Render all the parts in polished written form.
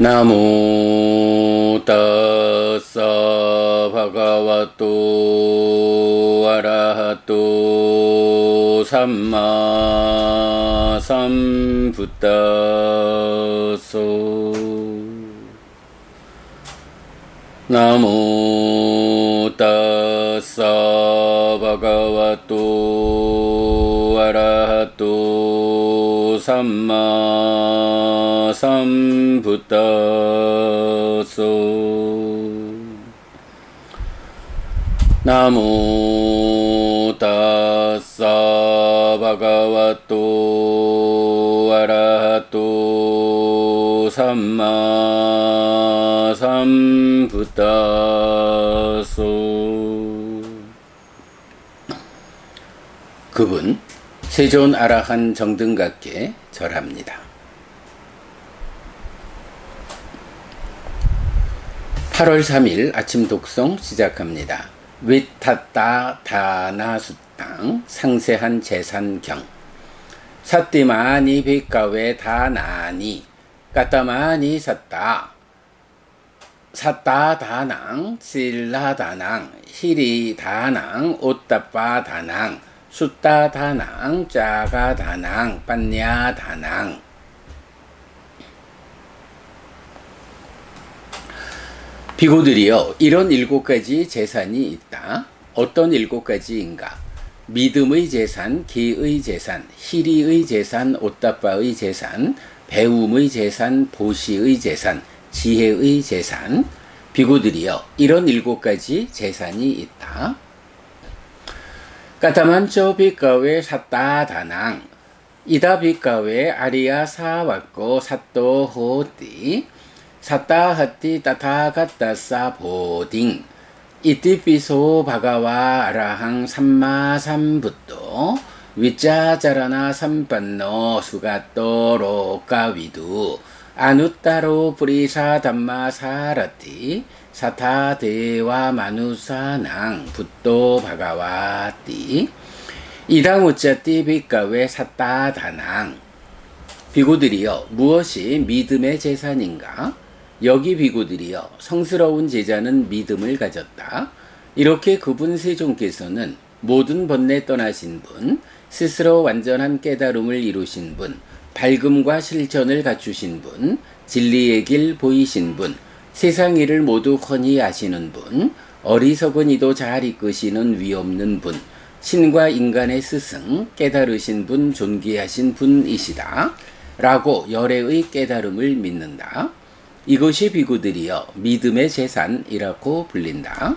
나모 따사 바가와또 아라하또 삼마 삼부따소 나모 따사 바가와또 아라하또 삼마 삼부따소 나모 따사 바가와또 아라하또 삼마 삼부따소. 그분 세존 아라한 정등각께 절합니다. 8월 3일 아침 독송 시작합니다. 위타따 다나수땅 상세한 재산경. 사띠마니 빅가웨 다나니 까따마니 샀다 샀다 다낭 실라 다낭 히리 다낭 오따빠 다낭 숫다 다낭 짜가 다낭 빤냐 다낭. 비구들이여, 이런 7가지 재산이 있다. 어떤 7가지인가? 믿음의 재산, 기의 재산, 희리의 재산, 오따빠의 재산, 배움의 재산, 보시의 재산, 지혜의 재산. 비구들이여, 이런 7가지 재산이 있다. 까타만초 빅가웨 샀다 다낭 이다 빅가웨 아리야 사왔고 사또 호띠 사따 하띠 따타가따사 보딩 이띠피소 바가와 아라항 삼마 삼붓도 위짜자라나 삼반노 수가또 로까위두 아누따로 프리사 담마 사라띠 사타 대와 마누사낭 붓도 바가와띠 이당 우짜띠 빅가웨 사따 다낭. 비구들이여, 무엇이 믿음의 재산인가? 여기 비구들이여, 성스러운 제자는 믿음을 가졌다. 이렇게 그분 세존께서는 모든 번뇌 떠나신 분, 스스로 완전한 깨달음을 이루신 분, 밝음과 실천을 갖추신 분, 진리의 길 보이신 분, 세상 일을 모두 훤히 아시는 분, 어리석은 이도 잘 이끄시는 위없는 분, 신과 인간의 스승, 깨달으신 분, 존귀하신 분이시다 라고 열애의 깨달음을 믿는다. 이것이 비구들이여 믿음의 재산이라고 불린다.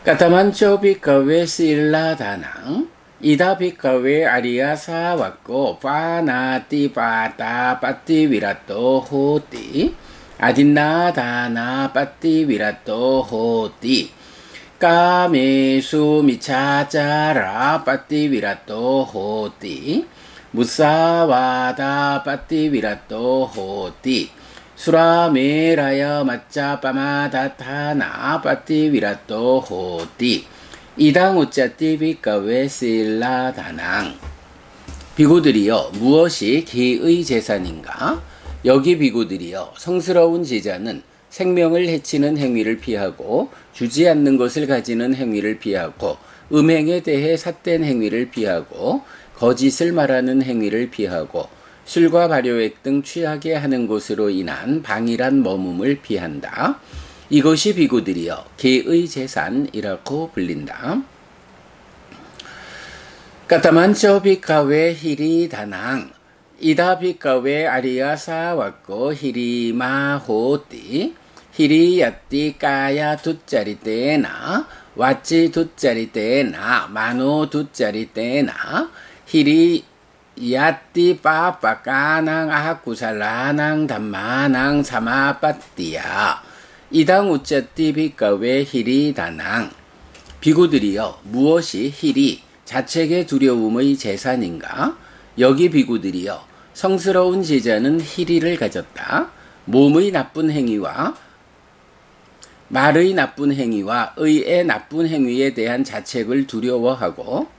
까타만초 빅가웨 실라다낭 이다 빅가웨 아리야 사왔고 파나띠 파따 빠띠 위라또 호띠 아딘나 다나 빠띠 위라또 호띠 까메수 미차자라 빠띠 위라또 호띠 무사와다 빠띠 위라또 호띠 수라메라야 마짜 빠마다타나 빠띠 위라또 호띠 이당 우짜띠 빅가웨 실라다낭. 비구들이여, 무엇이 기의 재산인가? 여기 비구들이여, 성스러운 제자는 생명을 해치는 행위를 피하고 주지 않는 것을 가지는 행위를 피하고 음행에 대해 삿된 행위를 피하고 거짓을 말하는 행위를 피하고 술과 발효액 등 취하게 하는 것으로 인한 방일한 머뭅을 피한다. 이것이 비구들이여 기의 재산이라고 불린다. 까타만초 빅가웨 히리 다낭 이다 빅가웨 아리야 사왔고 히리 마호띠 히리 야띠 까야 두짜리 때나 왓찌 두짜리 때나 마노 두짜리 때나 히리 야띠 빠빠까낭 아하쿠살라낭 담마낭 사마빠띠야 이당 우짜띠 빅가웨 히리 다낭. 비구들이여, 무엇이 히리 자책의 두려움의 재산인가? 여기 비구들이여, 성스러운 제자는 희리를 가졌다. 몸의 나쁜 행위와 말의 나쁜 행위와 의의 나쁜 행위에 대한 자책을 두려워하고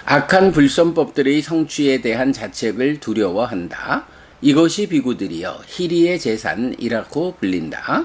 악한 불선법들의 성취에 대한 자책을 두려워한다. 이것이 비구들이여 희리의 재산이라고 불린다.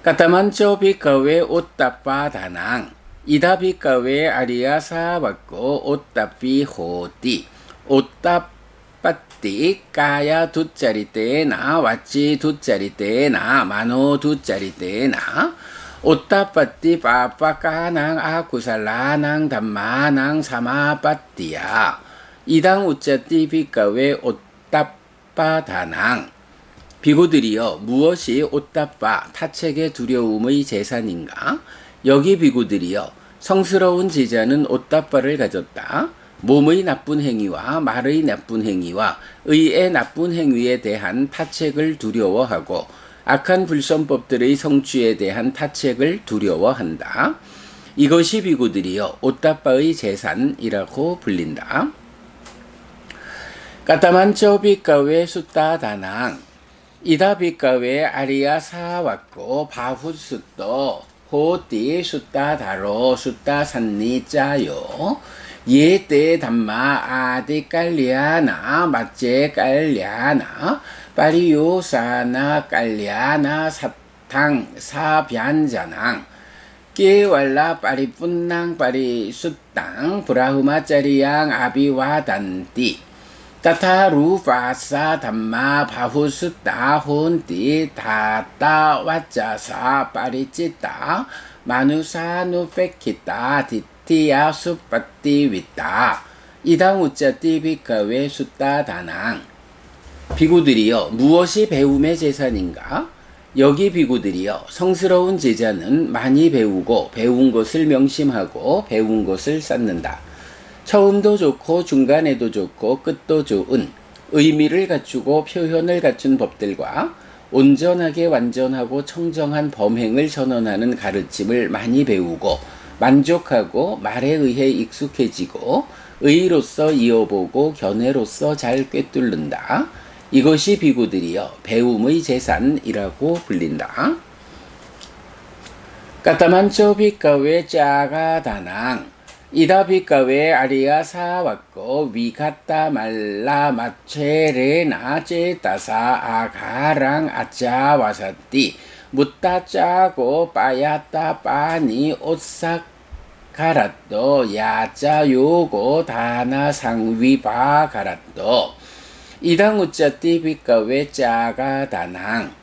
까타만초 비카웨 오따빠 다낭 이다 비카웨 아리아사 받고 오따삐 호띠 오따빠띠 까야 두짜리 때나 왓지 두짜리 때나 마노 두짜리 때나 오따빠띠 빠빠까낭 아쿠살라낭 담마낭 사마빠띠야 이당 우짜띠 비카웨 오따빠 다낭 비구들이여 무엇이 오따빠 타책의 두려움의 재산인가? 여기 비구들이여 성스러운 제자는 오따빠를 가졌다. 몸의 나쁜 행위와 말의 나쁜 행위와 의의 나쁜 행위에 대한 타책을 두려워하고 악한 불선법들의 성취에 대한 타책을 두려워한다. 이것이 비구들이여 오따빠의 재산이라고 불린다. 까타만초 비카웨 숫다 다낭 이다 비카웨 아리야 사왔고 바후숫도 호띠 숫다 다로 숫다 산니 짜요 예때 담마 아디 깔리아나 맞제 깔리아나 파리요사나 깔리아나 사탕 사변자낭 깨왈라 파리뿐낭 파리숫땅 브라흐마짜리양 아비와단띠 따타루파사 담마 바후숫다 혼띠 다따 와짜사 파리찌따 마누사 누페키따 디티야 수빠띠 위따 이당 우짜띠 비카웨 숫다 다낭 비구들이여 무엇이 배움의 재산인가? 여기 비구들이여 성스러운 제자는 많이 배우고 배운 것을 명심하고 배운 것을 쌓는다. 처음도 좋고 중간에도 좋고 끝도 좋은 의미를 갖추고 표현을 갖춘 법들과 온전하게 완전하고 청정한 범행을 선언하는 가르침을 많이 배우고 만족하고 말에 의해 익숙해지고 의로서 이어보고 견해로서 잘 꿰뚫는다. 이것이 비구들이여 배움의 재산이라고 불린다. 까타만초 비카웨 짜가 다낭 이다 비카웨 아리야 사왔고 위갔다 말라 마체레나 제따사 아가랑 아짜 와사띠 묻다 짜고 빠야따 빠니 옷삭 가라또 야짜 요고 다나 상위바 가라또 이당 우짜띠 비카웨 짜가 다낭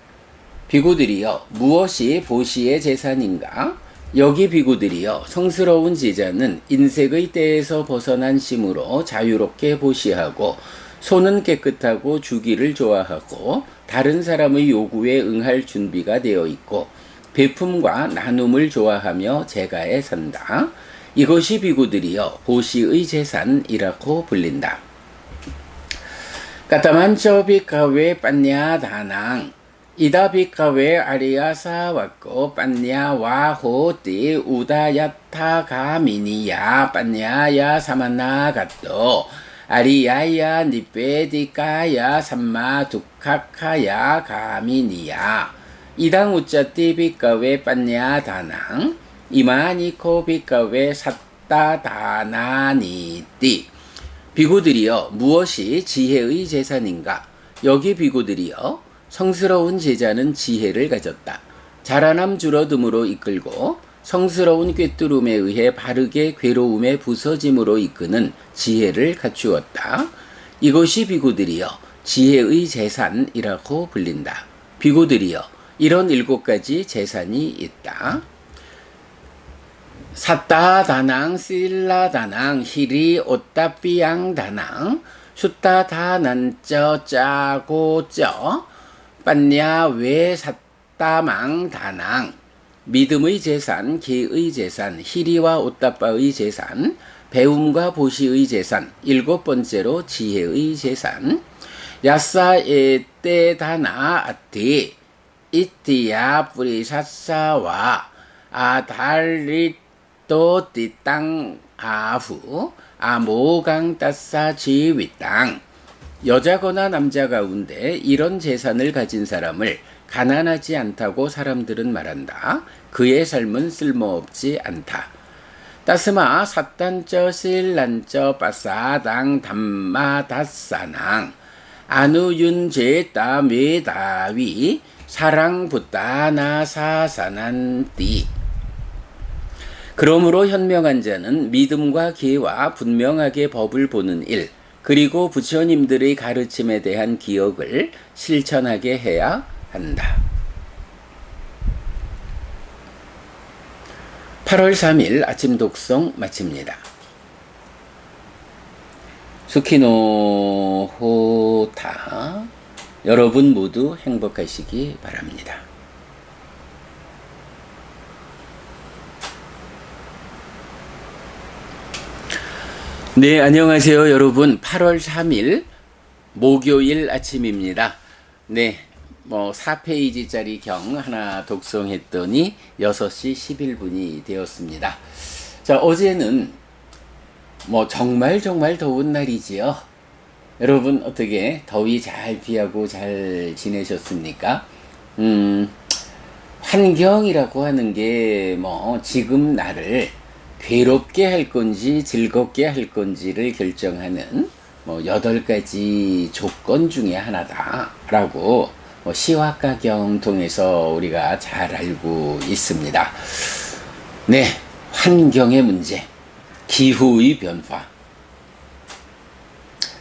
비구들이여 무엇이 보시의 재산인가? 여기 비구들이여 성스러운 제자는 인색의 때에서 벗어난 심으로 자유롭게 보시하고 손은 깨끗하고 주기를 좋아하고 다른 사람의 요구에 응할 준비가 되어 있고 베품과 나눔을 좋아하며 제가에 산다. 이것이 비구들이여 보시의 재산이라고 불린다. 까타만초 비카웨 빤냐 다낭 이다 비카웨 아리야 사왔고 빤냐 와호띠 우다야타 가미니야 빤냐야 사마나 갓도 아리야야 니페디카야 삼마 두카카야 가미니야 이당 우짜띠 비카웨 빤냐 다낭 이마니코 비카웨 삿다 다나니띠 비구들이여 무엇이 지혜의 재산인가? 여기 비구들이여 성스러운 제자는 지혜를 가졌다. 자라남 줄어듦으로 이끌고 성스러운 꿰뚫음에 의해 바르게 괴로움의 부서짐으로 이끄는 지혜를 갖추었다. 이것이 비구들이여 지혜의 재산이라고 불린다. 비구들이여 이런 7가지 재산이 있다. 사따 다낭 실라 다낭 히리 오따삐양 다낭 숫다 다난쩌 짜고 쩌 빤냐 외 사따망 다낭 믿음의 재산, 계의 재산, 희리와 오따빠의 재산, 배움과 보시의 재산, 7번째로 지혜의 재산. 야싸 에떼 다나 아티 이티야 뿌리사사와 아달리또 띠땅 아후 아모강 따싸 지위땅 여자거나 남자 가운데 이런 재산을 가진 사람을 가난하지 않다고 사람들은 말한다. 그의 삶은 쓸모없지 않다. 따스마 사단쩌 실란쩌 빠사당 담마 다사낭 아누윤제따 메다위 사랑붓다나 사사난띠. 그러므로 현명한 자는 믿음과 기와 분명하게 법을 보는 일, 그리고 부처님들의 가르침에 대한 기억을 실천하게 해야 한다. 8월 3일 아침 독송 마칩니다. 수키노 호타. 여러분 모두 행복하시기 바랍니다. 네, 안녕하세요 여러분. 8월 3일 목요일 아침입니다. 네, 4페이지짜리 경 하나 독송했더니 6시 11분이 되었습니다. 자, 어제는 정말 더운 날이지요. 여러분 어떻게 더위 잘 피하고 잘 지내셨습니까? 환경이라고 하는 게 지금 나를 괴롭게 할 건지 즐겁게 할 건지를 결정하는 8가지 조건 중에 하나다라고 시와가경 통해서 우리가 잘 알고 있습니다. 네, 환경의 문제, 기후의 변화.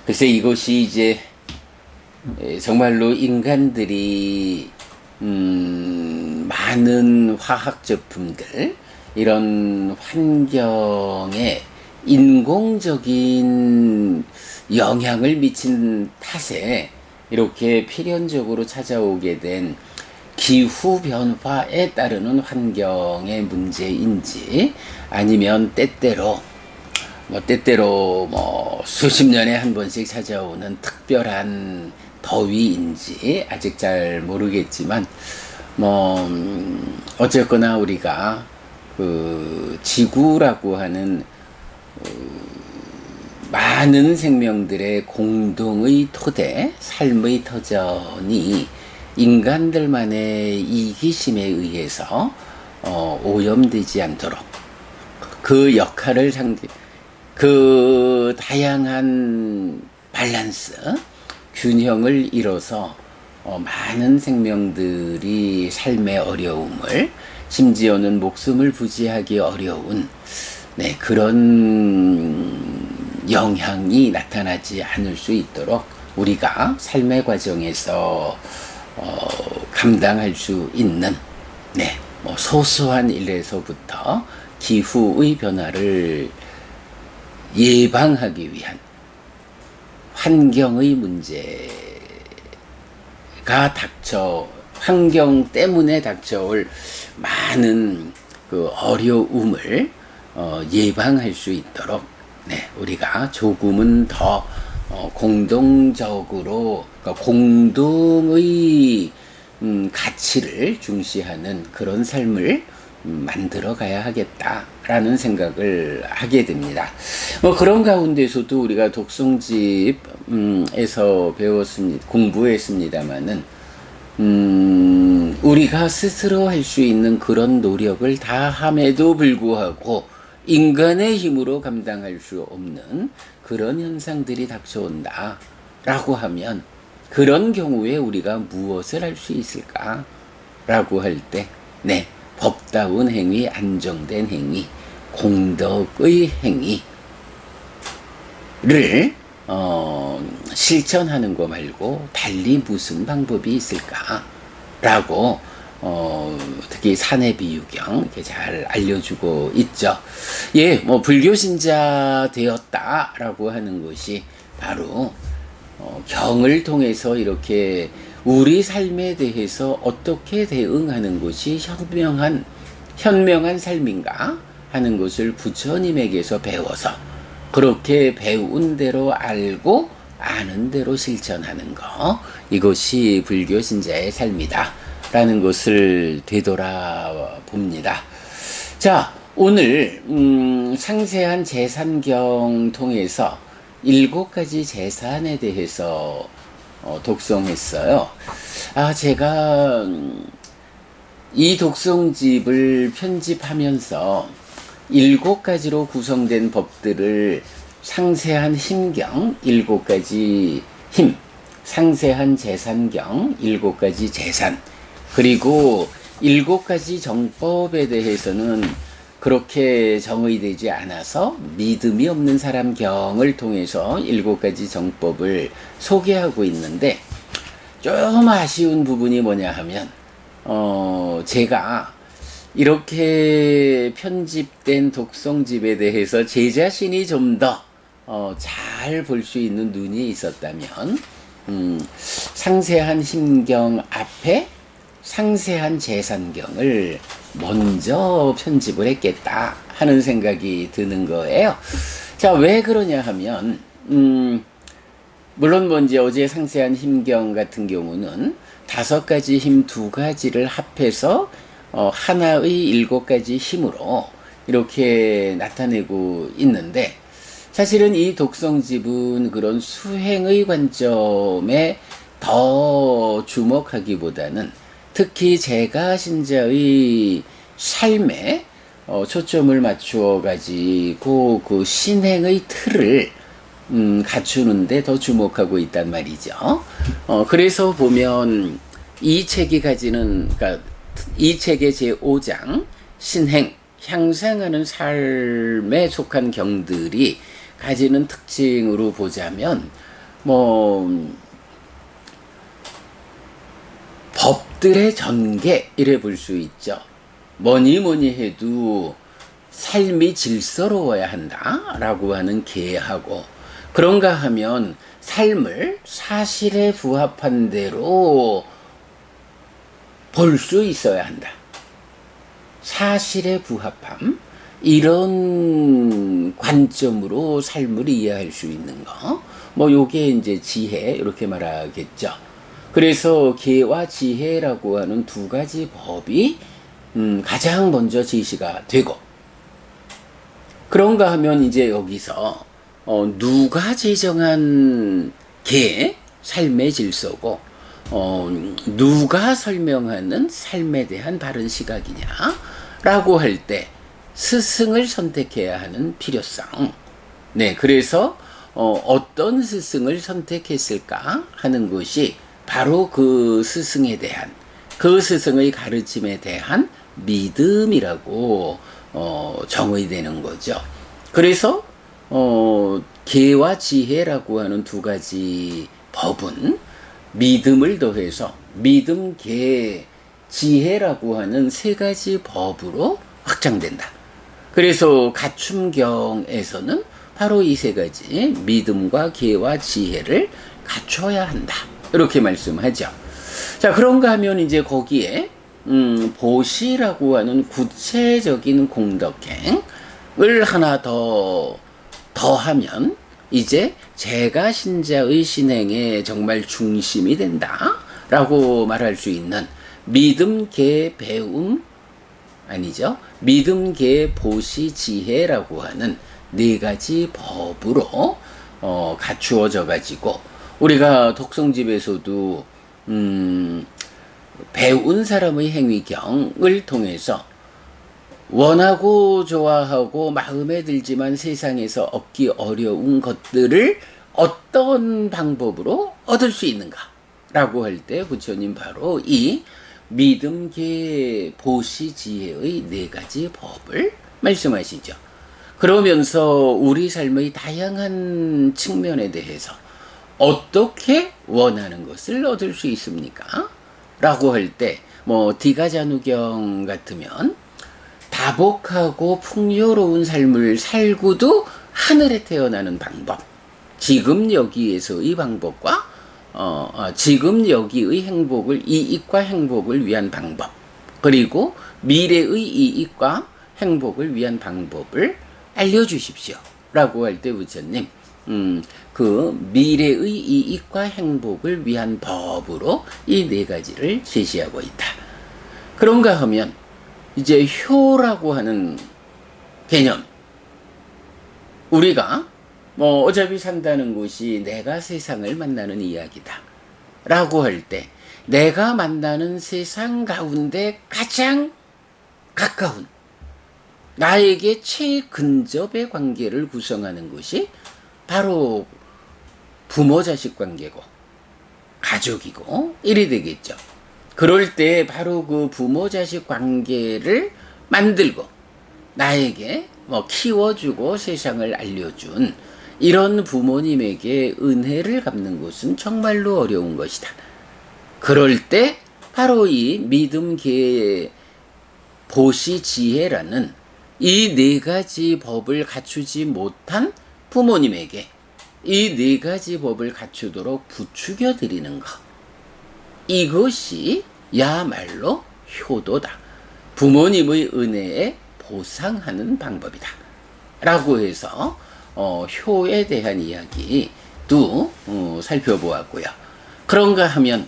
글쎄 이것이 이제 정말로 인간들이 많은 화학 제품들, 이런 환경에 인공적인 영향을 미친 탓에 이렇게 필연적으로 찾아오게 된 기후 변화에 따르는 환경의 문제인지, 아니면 때때로 수십 년에 한 번씩 찾아오는 특별한 더위인지 아직 잘 모르겠지만, 어쨌거나 우리가 그 지구라고 하는 많은 생명들의 공동의 토대, 삶의 터전이 인간들만의 이기심에 의해서 오염되지 않도록 그 역할을 그 다양한 밸런스, 균형을 이뤄서 많은 생명들이 삶의 어려움을, 심지어는 목숨을 부지하기 어려운 그런 영향이 나타나지 않을 수 있도록 우리가 삶의 과정에서 감당할 수 있는 소소한 일에서부터 기후의 변화를 예방하기 위한 환경의 문제가 환경 때문에 닥쳐올 많은 그 어려움을 예방할 수 있도록 우리가 조금은 더 공동적으로, 공동의 가치를 중시하는 그런 삶을 만들어 가야 하겠다라는 생각을 하게 됩니다. 그런 가운데서도 우리가 독송집에서 공부했습니다마는 우리가 스스로 할 수 있는 그런 노력을 다 함에도 불구하고 인간의 힘으로 감당할 수 없는 그런 현상들이 닥쳐온다 라고 하면, 그런 경우에 우리가 무엇을 할 수 있을까 라고 할 때 법다운 행위, 안정된 행위, 공덕의 행위를 실천하는 거 말고 달리 무슨 방법이 있을까 라고 특히 사내비유경 이렇게 잘 알려주고 있죠. 불교 신자 되었다라고 하는 것이 바로 경을 통해서 이렇게 우리 삶에 대해서 어떻게 대응하는 것이 현명한 삶인가 하는 것을 부처님에게서 배워서, 그렇게 배운 대로 알고 아는 대로 실천하는 것, 이것이 불교 신자의 삶이다 라는 것을 되돌아봅니다. 자, 오늘 상세한 재산경 통해서 7가지 재산에 대해서 독송했어요. 제가 이 독송집을 편집하면서 7가지로 구성된 법들을 상세한 힘경 7가지 힘, 상세한 재산경 7가지 재산, 그리고 7가지 정법에 대해서는 그렇게 정의되지 않아서 믿음이 없는 사람 경을 통해서 7가지 정법을 소개하고 있는데, 좀 아쉬운 부분이 뭐냐 하면 제가 이렇게 편집된 독성집에 대해서 제 자신이 좀 더 잘 볼 수 있는 눈이 있었다면 상세한 힘경 앞에 상세한 재산경을 먼저 편집을 했겠다 하는 생각이 드는 거예요. 자, 왜 그러냐 하면 물론 이제 어제 상세한 힘경 같은 경우는 5가지 힘 2가지를 합해서 하나의 7가지 힘으로 이렇게 나타내고 있는데, 사실은 이 독성집은 그런 수행의 관점에 더 주목하기보다는 특히 제가 신자의 삶에 초점을 맞추어 가지고 그 신행의 틀을 갖추는데 더 주목하고 있단 말이죠. 그래서 보면 이 책이 가지는, 그러니까 이 책의 제5장 신행, 향상하는 삶에 속한 경들이 가지는 특징으로 보자면 법들의 전개 이래 볼 수 있죠. 뭐니 해도 삶이 질서로워야 한다라고 하는 계하고, 그런가 하면 삶을 사실에 부합한 대로 볼 수 있어야 한다. 사실에 부합함, 이런 관점으로 삶을 이해할 수 있는 거, 요게 이제 지혜 이렇게 말하겠죠. 그래서 계와 지혜라고 하는 2가지 법이 가장 먼저 제시가 되고, 그런가 하면 이제 여기서 누가 제정한 계, 삶의 질서고 누가 설명하는 삶에 대한 바른 시각이냐 라고 할 때 스승을 선택해야 하는 필요성. 네, 그래서 어떤 스승을 선택했을까 하는 것이 바로 그 스승에 대한, 그 스승의 가르침에 대한 믿음이라고 정의되는 거죠. 그래서 계와 지혜라고 하는 2가지 법은 믿음을 더해서 믿음, 계, 지혜라고 하는 3가지 법으로 확장된다. 그래서 가춤경에서는 바로 이 3가지 믿음과 계와 지혜를 갖춰야 한다, 이렇게 말씀하죠. 자, 그런가 하면 이제 거기에 보시라고 하는 구체적인 공덕행을 하나 더하면 이제 제가 신자의 신행에 정말 중심이 된다라고 말할 수 있는 믿음, 계, 배움, 아니죠. 믿음, 계, 보시, 지혜라고 하는 4가지 법으로 갖추어져 가지고, 우리가 독성집에서도 배운 사람의 행위경을 통해서 원하고 좋아하고 마음에 들지만 세상에서 얻기 어려운 것들을 어떤 방법으로 얻을 수 있는가 라고 할 때 부처님 바로 이 믿음, 계, 보시, 지혜의 4가지 법을 말씀하시죠. 그러면서 우리 삶의 다양한 측면에 대해서 어떻게 원하는 것을 얻을 수 있습니까? 라고 할 때 디가자누경 같으면 다복하고 풍요로운 삶을 살고도 하늘에 태어나는 방법, 지금 여기에서의 방법과 지금 여기의 행복을, 이익과 행복을 위한 방법, 그리고 미래의 이익과 행복을 위한 방법을 알려주십시오 라고 할 때 부처님 그 미래의 이익과 행복을 위한 법으로 이 4가지를 제시하고 있다. 그런가 하면 이제 효라고 하는 개념, 우리가 어차피 산다는 곳이 내가 세상을 만나는 이야기다 라고 할 때 내가 만나는 세상 가운데 가장 가까운 나에게 최근접의 관계를 구성하는 것이 바로 부모 자식 관계고 가족이고 이래 되겠죠. 그럴 때 바로 그 부모 자식 관계를 만들고 나에게 키워주고 세상을 알려준 이런 부모님에게 은혜를 갚는 것은 정말로 어려운 것이다. 그럴 때 바로 이 믿음, 계획, 보시, 지혜라는 이 네 가지 법을 갖추지 못한 부모님에게 이 네 가지 법을 갖추도록 부추겨 드리는 것. 이것이 야말로 효도다. 부모님의 은혜에 보상하는 방법이다. 라고 해서 효에 대한 이야기도 살펴보았고요. 그런가 하면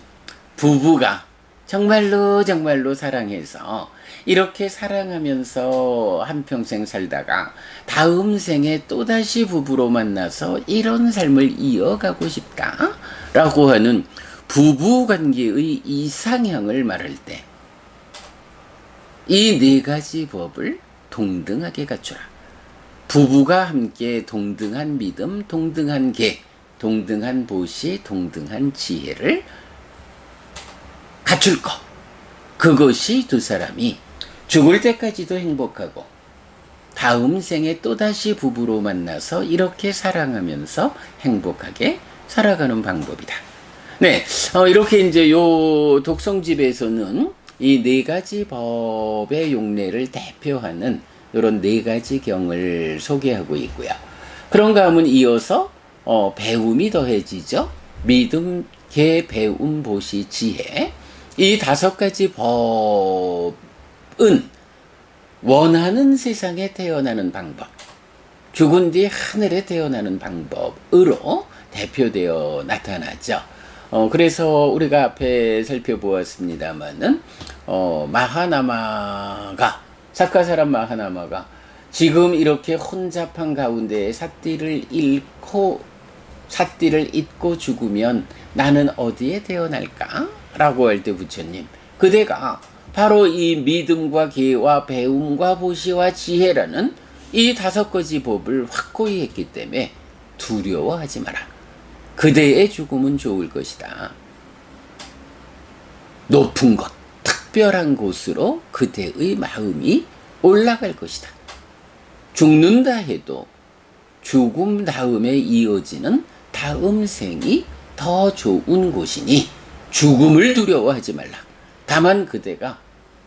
부부가 정말로 사랑해서 이렇게 사랑하면서 한평생 살다가 다음 생에 또다시 부부로 만나서 이런 삶을 이어가고 싶다 라고 하는 부부관계의 이상향을 말할 때 이 네 가지 법을 동등하게 갖추라. 부부가 함께 동등한 믿음, 동등한 계, 동등한 보시, 동등한 지혜를 갖출 것. 그것이 두 사람이 죽을 때까지도 행복하고 다음 생에 또다시 부부로 만나서 이렇게 사랑하면서 행복하게 살아가는 방법이다. 네, 이렇게 이제 요 독성집에서는 이 네 가지 법의 용례를 대표하는 이런 네 가지 경을 소개하고 있고요. 그런가 하면 이어서 배움이 더해지죠. 믿음, 계, 배움, 보시, 지혜. 이 다섯 가지 법은 원하는 세상에 태어나는 방법, 죽은 뒤 하늘에 태어나는 방법으로 대표되어 나타나죠. 그래서 우리가 앞에 살펴보았습니다마는 마하나마가 사카사람 마하나마가 지금 이렇게 혼잡한 가운데 삿띠를 잊고 죽으면 나는 어디에 태어날까? 라고 할 때 부처님, 그대가 바로 이 믿음과 계와 배움과 보시와 지혜라는 이 다섯 가지 법을 확고히 했기 때문에 두려워하지 마라. 그대의 죽음은 좋을 것이다. 높은 곳, 특별한 곳으로 그대의 마음이 올라갈 것이다. 죽는다 해도 죽음 다음에 이어지는 다음 생이 더 좋은 곳이니 죽음을 두려워하지 말라. 다만 그대가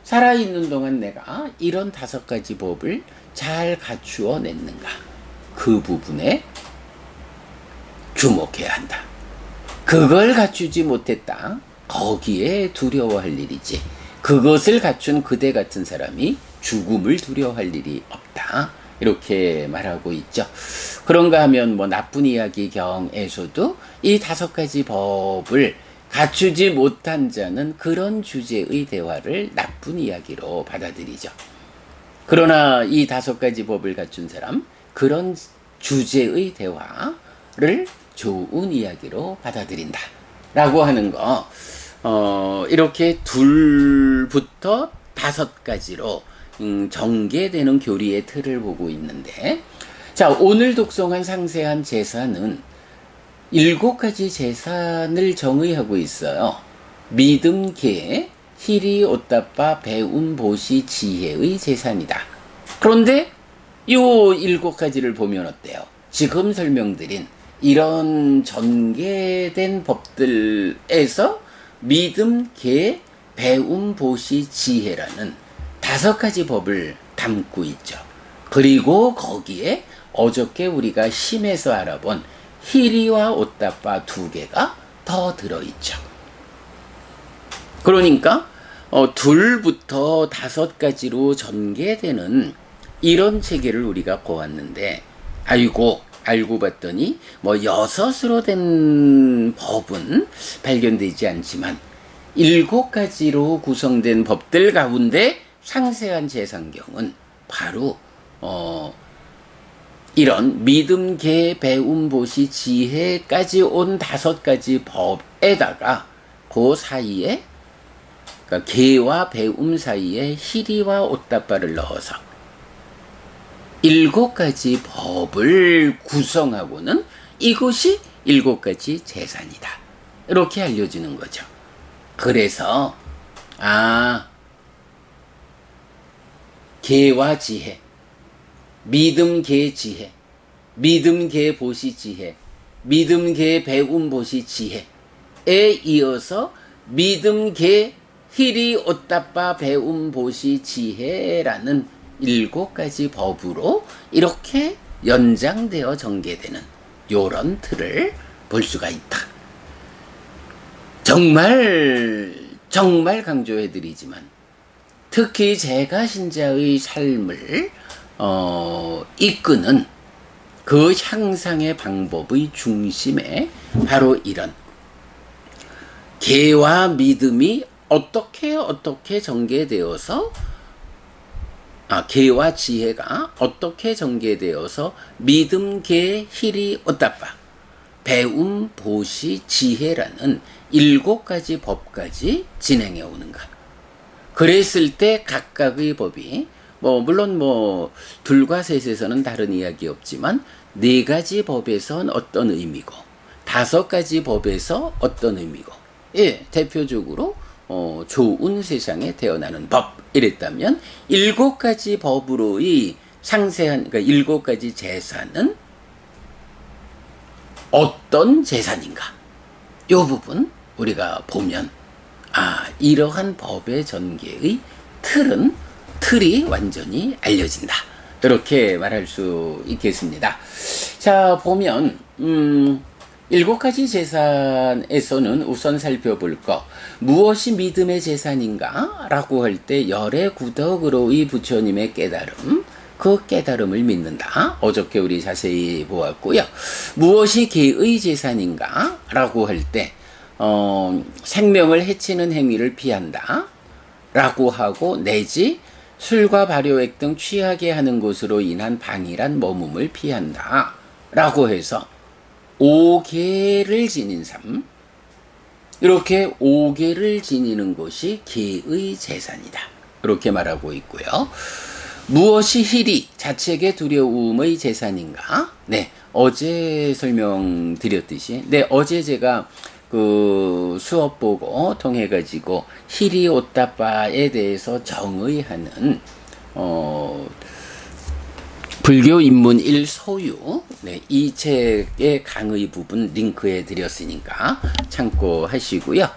살아있는 동안 내가 이런 다섯 가지 법을 잘 갖추어 냈는가, 그 부분에 주목해야 한다. 그걸 갖추지 못했다. 거기에 두려워할 일이지. 그것을 갖춘 그대 같은 사람이 죽음을 두려워할 일이 없다. 이렇게 말하고 있죠. 그런가 하면 나쁜 이야기 경에서도 이 다섯 가지 법을 갖추지 못한 자는 그런 주제의 대화를 나쁜 이야기로 받아들이죠. 그러나 이 다섯 가지 법을 갖춘 사람, 그런 주제의 대화를 좋은 이야기로 받아들인다 라고 하는 거, 이렇게 둘부터 다섯 가지로 전개되는 교리의 틀을 보고 있는데, 자, 오늘 독송한 상세한 제사는 7가지 제산을 정의하고 있어요. 믿음, 계, 희리, 오따빠, 배움, 보시, 지혜의 제산이다. 그런데 요 7가지를 보면 어때요? 지금 설명드린 이런 전개된 법들에서 믿음, 계, 배움, 보시, 지혜라는 5가지 법을 담고 있죠. 그리고 거기에 어저께 우리가 힘에서 알아본 희리와 오따빠 2개가 더 들어있죠. 그러니까 2부터 5가지로 전개되는 이런 체계를 우리가 보았는데, 알고 봤더니 6으로 된 법은 발견되지 않지만 7가지로 구성된 법들 가운데 상세한 제상경은 바로 이런 믿음, 계, 배움, 보시, 지혜까지 온 5가지 법에다가 그 사이에, 그러니까 계와 배움 사이에 희리와 오따빠를 넣어서 7가지 법을 구성하고는 이것이 7가지 재산이다. 이렇게 알려주는 거죠. 그래서 계와 지혜, 믿음 계 지혜, 믿음 계 보시 지혜, 믿음 계 배움 보시 지혜에 이어서 믿음 계 희리 오따빠 배움 보시 지혜라는 7가지 법으로 이렇게 연장되어 전개되는 요런 틀을 볼 수가 있다. 정말 강조해드리지만 특히 제가 신자의 삶을 이끄는 그 향상의 방법의 중심에 바로 이런 계와 믿음이 어떻게 전개되어서 계와 지혜가 어떻게 전개되어서 믿음, 계, 희리, 오따빠, 배움, 보시, 지혜라는 7가지 법까지 진행해 오는가. 그랬을 때 각각의 법이 물론 둘과 셋에서는 다른 이야기 없지만 4가지 법에선 어떤 의미고 5가지 법에서 어떤 의미고 대표적으로 좋은 세상에 태어나는 법 이랬다면 7가지 법으로의 상세한 7가지 재산은 어떤 재산인가? 이 부분 우리가 보면 이러한 법의 전개의 틀이 완전히 알려진다. 이렇게 말할 수 있겠습니다. 자, 보면 7가지 재산에서는 우선 살펴볼 거 무엇이 믿음의 재산인가? 라고 할 때 열의 구덕으로의 부처님의 깨달음, 그 깨달음을 믿는다. 어저께 우리 자세히 보았고요. 무엇이 계의 재산인가? 라고 할 때 생명을 해치는 행위를 피한다. 라고 하고 내지 술과 발효액 등 취하게 하는 것으로 인한 방일한 머금을 피한다. 라고 해서 5계를 지닌 삶, 이렇게 5계를 지니는 것이 계의 재산이다. 이렇게 말하고 있고요. 무엇이 희리, 자책의 두려움의 재산인가? 네, 어제 설명드렸듯이, 어제 제가 그 수업 보고 통해가지고 희리 오따빠에 대해서 정의하는 불교 입문 1 소유, 이 책의 강의 부분 링크해 드렸으니까 참고하시고요.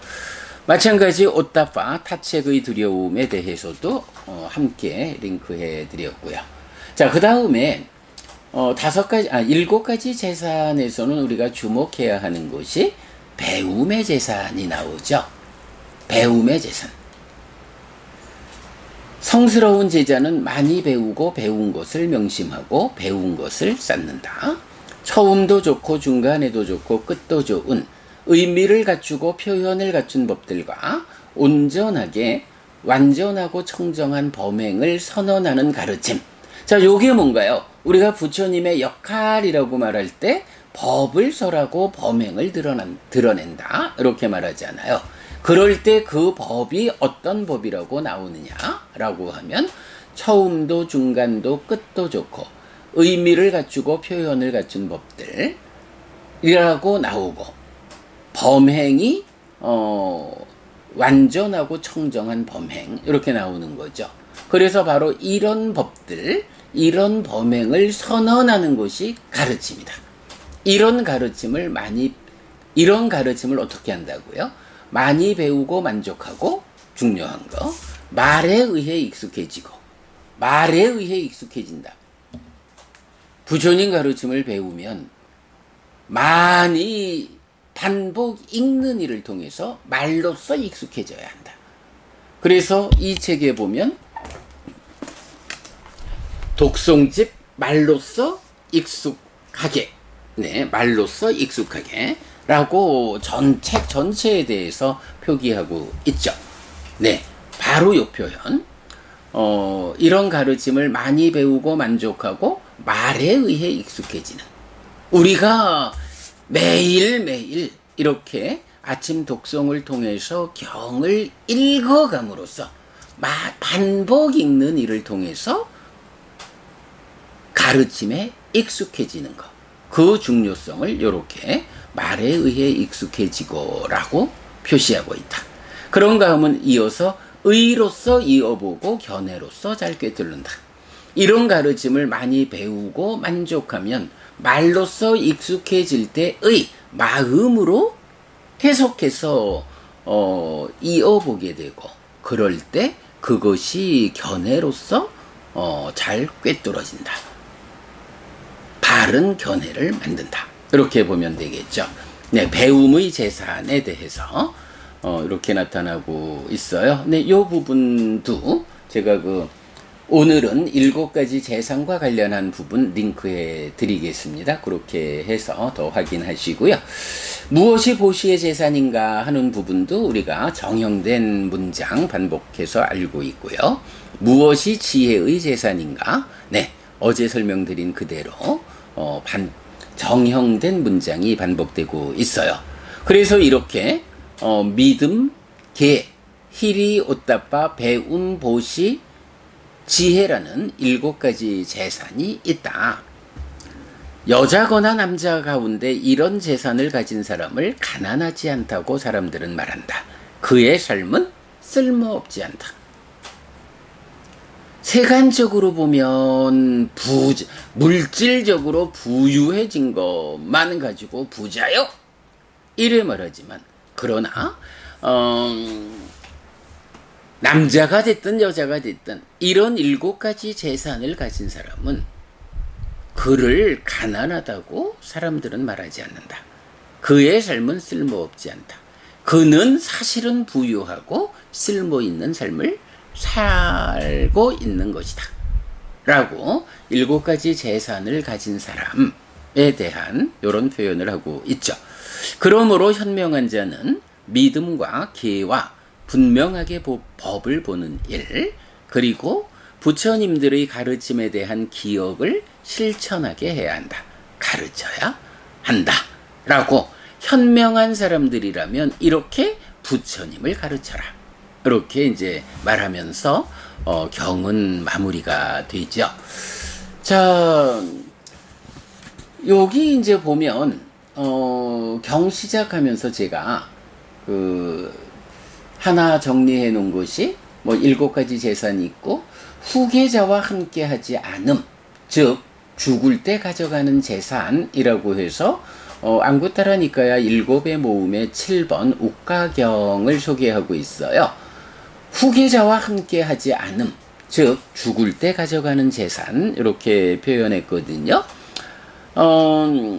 마찬가지 오따빠 타책의 두려움에 대해서도 함께 링크해 드렸고요. 자, 그 다음에 7가지 재산에서는 우리가 주목해야 하는 것이 배움의 재산이 나오죠. 배움의 재산. 성스러운 제자는 많이 배우고 배운 것을 명심하고 배운 것을 쌓는다. 처음도 좋고 중간에도 좋고 끝도 좋은 의미를 갖추고 표현을 갖춘 법들과 온전하게 완전하고 청정한 범행을 선언하는 가르침. 자, 요게 뭔가요? 우리가 부처님의 역할이라고 말할 때 법을 설하고 범행을 드러낸다. 이렇게 말하잖아요. 그럴 때 그 법이 어떤 법이라고 나오느냐라고 하면 처음도 중간도 끝도 좋고 의미를 갖추고 표현을 갖춘 법들이라고 나오고 범행이 완전하고 청정한 범행 이렇게 나오는 거죠. 그래서 바로 이런 법들, 이런 범행을 선언하는 것이 가르침이다. 이런 가르침을 어떻게 한다고요? 많이 배우고 만족하고 중요한 거 말에 의해 익숙해지고 말에 의해 익숙해진다. 부처님 가르침을 배우면 많이 반복 읽는 일을 통해서 말로써 익숙해져야 한다. 그래서 이 책에 보면 독송집 말로써 익숙하게, 말로써 익숙하게 라고 책 전체에 대해서 표기하고 있죠. 바로 이 표현. 이런 가르침을 많이 배우고 만족하고 말에 의해 익숙해지는. 우리가 매일매일 이렇게 아침 독송을 통해서 경을 읽어감으로써 반복 읽는 일을 통해서 가르침에 익숙해지는 것. 그 중요성을 이렇게 말에 의해 익숙해지고라고 표시하고 있다. 그런가 하면 이어서 의로서 이어보고 견해로서 잘 꿰뚫는다. 이런 가르침을 많이 배우고 만족하면 말로써 익숙해질 때의 마음으로 계속해서 이어보게 되고, 그럴 때 그것이 견해로서 잘 꿰뚫어진다. 바른 견해를 만든다. 이렇게 보면 되겠죠. 네, 배움의 재산에 대해서 이렇게 나타나고 있어요. 네, 이 부분도 제가 오늘은 7가지 재산과 관련한 부분 링크해 드리겠습니다. 그렇게 해서 더 확인하시고요. 무엇이 보시의 재산인가 하는 부분도 우리가 정형된 문장 반복해서 알고 있고요. 무엇이 지혜의 재산인가? 네, 어제 설명드린 그대로 정형된 문장이 반복되고 있어요. 그래서 이렇게 믿음, 계, 희리, 오따빠, 배움, 보시, 지혜라는 7가지 재산이 있다. 여자거나 남자 가운데 이런 재산을 가진 사람을 가난하지 않다고 사람들은 말한다. 그의 삶은 쓸모없지 않다. 세간적으로 보면 물질적으로 부유해진 것만 가지고 부자요? 이래 말하지만, 그러나 남자가 됐든 여자가 됐든 이런 7가지 재산을 가진 사람은 그를 가난하다고 사람들은 말하지 않는다. 그의 삶은 쓸모없지 않다. 그는 사실은 부유하고 쓸모있는 삶을 살고 있는 것이다. 라고 7가지 재산을 가진 사람에 대한 이런 표현을 하고 있죠. 그러므로 현명한 자는 믿음과 계와 분명하게 법을 보는 일, 그리고 부처님들의 가르침에 대한 기억을 실천하게 해야 한다. 가르쳐야 한다. 라고 현명한 사람들이라면 이렇게 부처님을 가르쳐라. 이렇게 이제 말하면서 경은 마무리가 되죠. 자, 여기 이제 보면 경 시작하면서 제가 하나 정리해 놓은 것이 7가지 재산이 있고, 후계자와 함께 하지 않음, 즉 죽을 때 가져가는 재산이라고 해서 앙구타라 니카야 7의 모음의 7번 욱가경을 소개하고 있어요. 후계자와 함께 하지 않음, 즉 죽을 때 가져가는 재산, 이렇게 표현했거든요.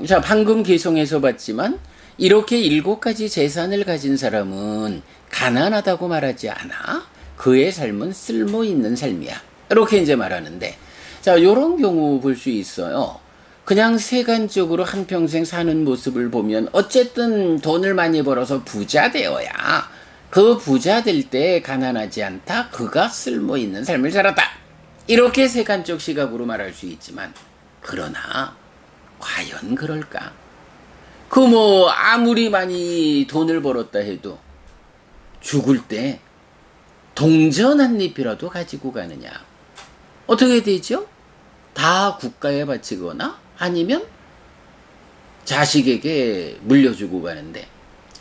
자, 방금 개송해서 봤지만 이렇게 7가지 재산을 가진 사람은 가난하다고 말하지 않아. 그의 삶은 쓸모있는 삶이야. 이렇게 이제 말하는데, 자, 요런 경우 볼 수 있어요. 그냥 세간적으로 한평생 사는 모습을 보면 어쨌든 돈을 많이 벌어서 부자 되어야 그 부자 될 때 가난하지 않다. 그가 쓸모있는 삶을 살았다. 이렇게 세간적 시각으로 말할 수 있지만, 그러나 과연 그럴까? 아무리 많이 돈을 벌었다 해도 죽을 때 동전 한 잎이라도 가지고 가느냐? 어떻게 되죠? 다 국가에 바치거나 아니면 자식에게 물려주고 가는데,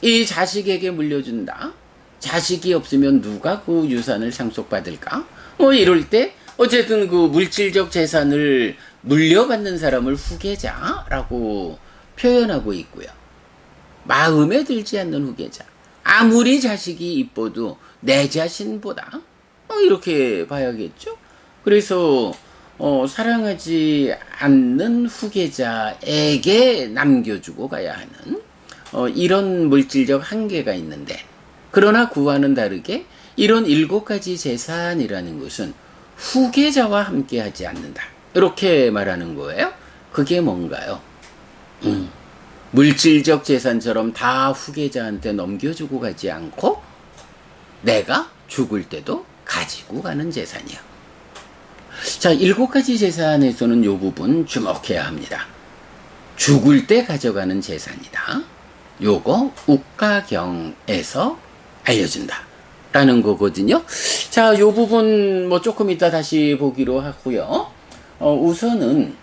이 자식에게 물려준다? 자식이 없으면 누가 그 유산을 상속받을까? 이럴 때 어쨌든 그 물질적 재산을 물려받는 사람을 후계자라고 표현하고 있고요. 마음에 들지 않는 후계자. 아무리 자식이 이뻐도 내 자신보다 이렇게 봐야겠죠. 그래서 사랑하지 않는 후계자에게 남겨주고 가야 하는 이런 물질적 한계가 있는데, 그러나 그와는 다르게 이런 7가지 재산이라는 것은 후계자와 함께 하지 않는다. 이렇게 말하는 거예요. 그게 뭔가요? 물질적 재산처럼 다 후계자한테 넘겨주고 가지 않고 내가 죽을 때도 가지고 가는 재산이야. 자, 7가지 재산에서는 이 부분 주목해야 합니다. 죽을 때 가져가는 재산이다. 요거 욱가경에서 알려준다 라는 거거든요. 자, 요 부분 조금 이따 다시 보기로 하고요. 우선은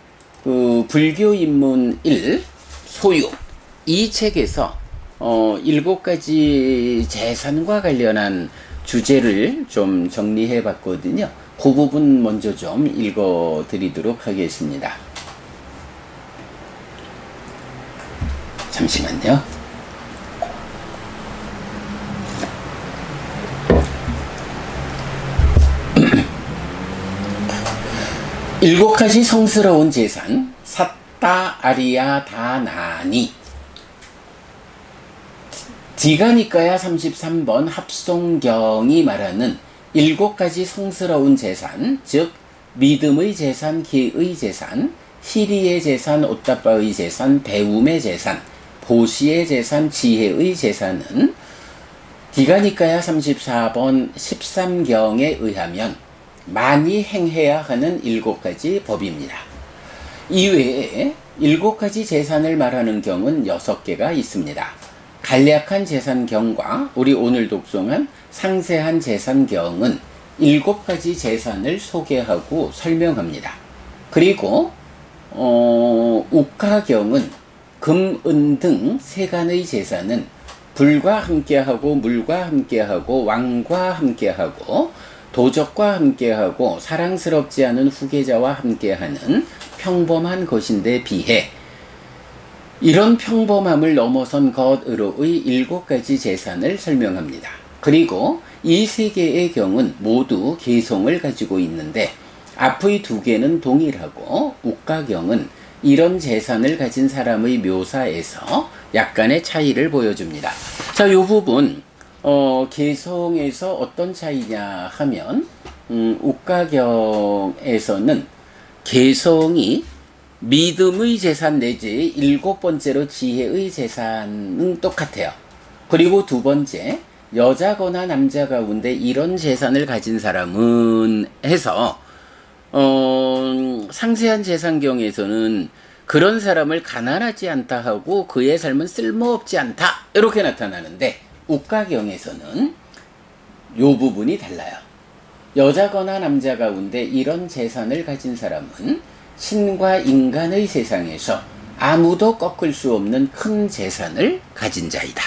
그 불교 입문 1 소유 이 책에서 7가지 재산과 관련한 주제를 좀 정리해 봤거든요. 그 부분 먼저 좀 읽어 드리도록 하겠습니다. 잠시만요. 일곱 가지 성스러운 재산 사따 아리야 다나니 디가니까야 33번 합송경이 말하는 7가지 성스러운 재산, 즉 믿음의 재산, 기의 재산, 희리의 재산, 옷다빠의 재산, 배움의 재산, 보시의 재산, 지혜의 재산은 디가니까야 34번 13경에 의하면 많이 행해야 하는 7가지 법입니다. 이외에 7가지 재산을 말하는 경은 6개가 있습니다. 간략한 재산경과 우리 오늘 독송한 상세한 재산경은 7가지 재산을 소개하고 설명합니다. 그리고 욱가경은 금, 은 등 세간의 재산은 불과 함께하고 물과 함께하고 왕과 함께하고 도적과 함께하고 사랑스럽지 않은 후계자와 함께하는 평범한 것인데 비해 이런 평범함을 넘어선 것으로의 7가지 재산을 설명합니다. 그리고 이 3개의 경은 모두 개성을 가지고 있는데 앞의 2개는 동일하고 욱가경은 이런 재산을 가진 사람의 묘사에서 약간의 차이를 보여줍니다. 자, 이 부분 개성에서 어떤 차이냐 하면 욱가경에서는 개성이 믿음의 재산 내지 7번째로 지혜의 재산은 똑같아요. 그리고 2번째 여자거나 남자 가운데 이런 재산을 가진 사람은 해서 상세한 재산경에서는 그런 사람을 가난하지 않다 하고 그의 삶은 쓸모없지 않다 이렇게 나타나는데 욱가경에서는 요 부분이 달라요. 여자거나 남자 가운데 이런 재산을 가진 사람은 신과 인간의 세상에서 아무도 꺾을 수 없는 큰 재산을 가진 자이다.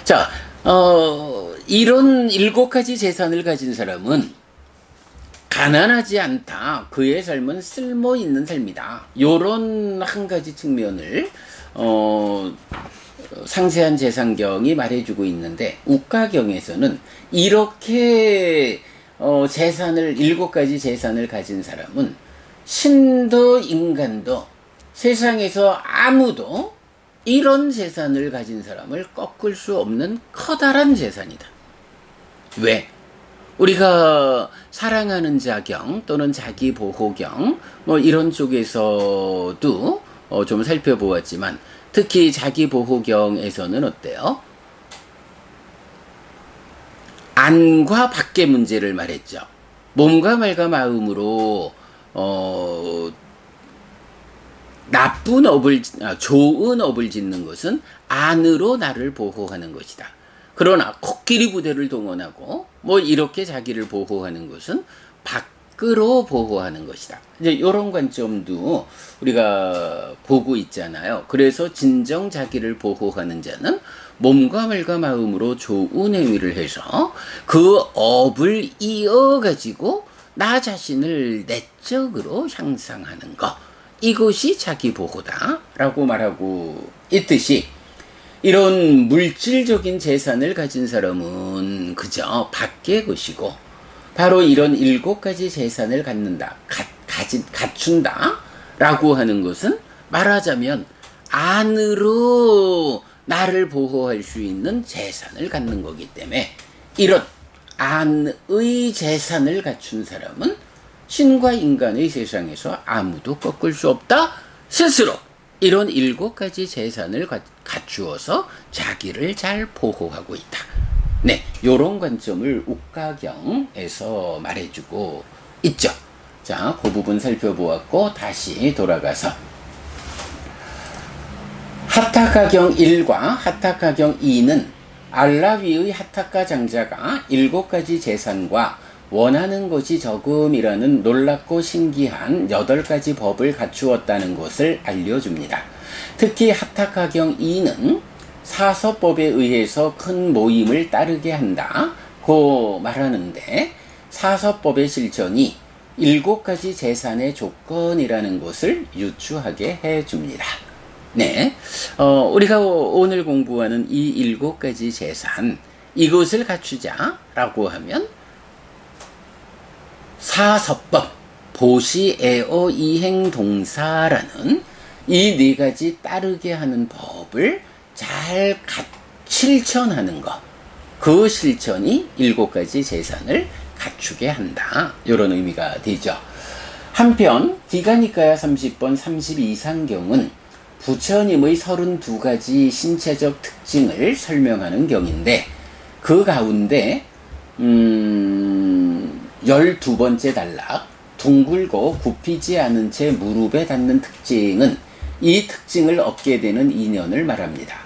자, 이런 7가지 재산을 가진 사람은 가난하지 않다. 그의 삶은 쓸모 있는 삶이다. 요런 한 가지 측면을 상세한 재산경이 말해주고 있는데 욱가경에서는 이렇게 재산을 7가지 재산을 가진 사람은 신도 인간도 세상에서 아무도 이런 재산을 가진 사람을 꺾을 수 없는 커다란 재산이다. 왜? 우리가 사랑하는 자경 또는 자기보호경 뭐 이런 쪽에서도 좀 살펴보았지만 특히 자기보호경에서는 어때요? 안과 밖의 문제를 말했죠. 몸과 말과 마음으로 좋은 업을 짓는 것은 안으로 나를 보호하는 것이다. 그러나 코끼리 부대를 동원하고 뭐 이렇게 자기를 보호하는 것은 밖으로 보호하는 것이다. 이제 이런 관점도 우리가 보고 있잖아요. 그래서 진정 자기를 보호하는 자는 몸과 말과 마음으로 좋은 행위를 해서 그 업을 이어가지고 나 자신을 내적으로 향상하는 것, 이것이 자기 보호다 라고 말하고 있듯이 이런 물질적인 재산을 가진 사람은 그저 밖의 것이고 바로 이런 7가지 재산을 갖춘다 라고 하는 것은 말하자면 안으로 나를 보호할 수 있는 재산을 갖는 거기 때문에 이런 안의 재산을 갖춘 사람은 신과 인간의 세상에서 아무도 꺾을 수 없다. 스스로 이런 7가지 재산을 갖추어서 자기를 잘 보호하고 있다. 네, 요런 관점을 욱가경에서 말해주고 있죠. 자, 그 부분 살펴보았고 다시 돌아가서 하타카경 1과 하타카경 2는 알라위의 하타카 장자가 7가지 재산과 원하는 것이 적음이라는 놀랍고 신기한 8가지 법을 갖추었다는 것을 알려줍니다. 특히 하타카경 2는 사서법에 의해서 큰 모임을 따르게 한다고 말하는데, 사서법의 실천이 7가지 재산의 조건이라는 것을 유추하게 해줍니다. 네, 우리가 오늘 공부하는 이 7가지 재산, 이것을 갖추자라고 하면 사서법, 보시, 애어, 이행, 동사라는 이 4가지 따르게 하는 법을 잘 실천하는 것, 그 실천이 7가지 재산을 갖추게 한다, 이런 의미가 되죠. 한편 디가니카야 30번 32상경은 부처님의 32가지 신체적 특징을 설명하는 경인데, 그 가운데 12번째 단락, 둥글고 굽히지 않은 채 무릎에 닿는 특징은 이 특징을 얻게 되는 인연을 말합니다.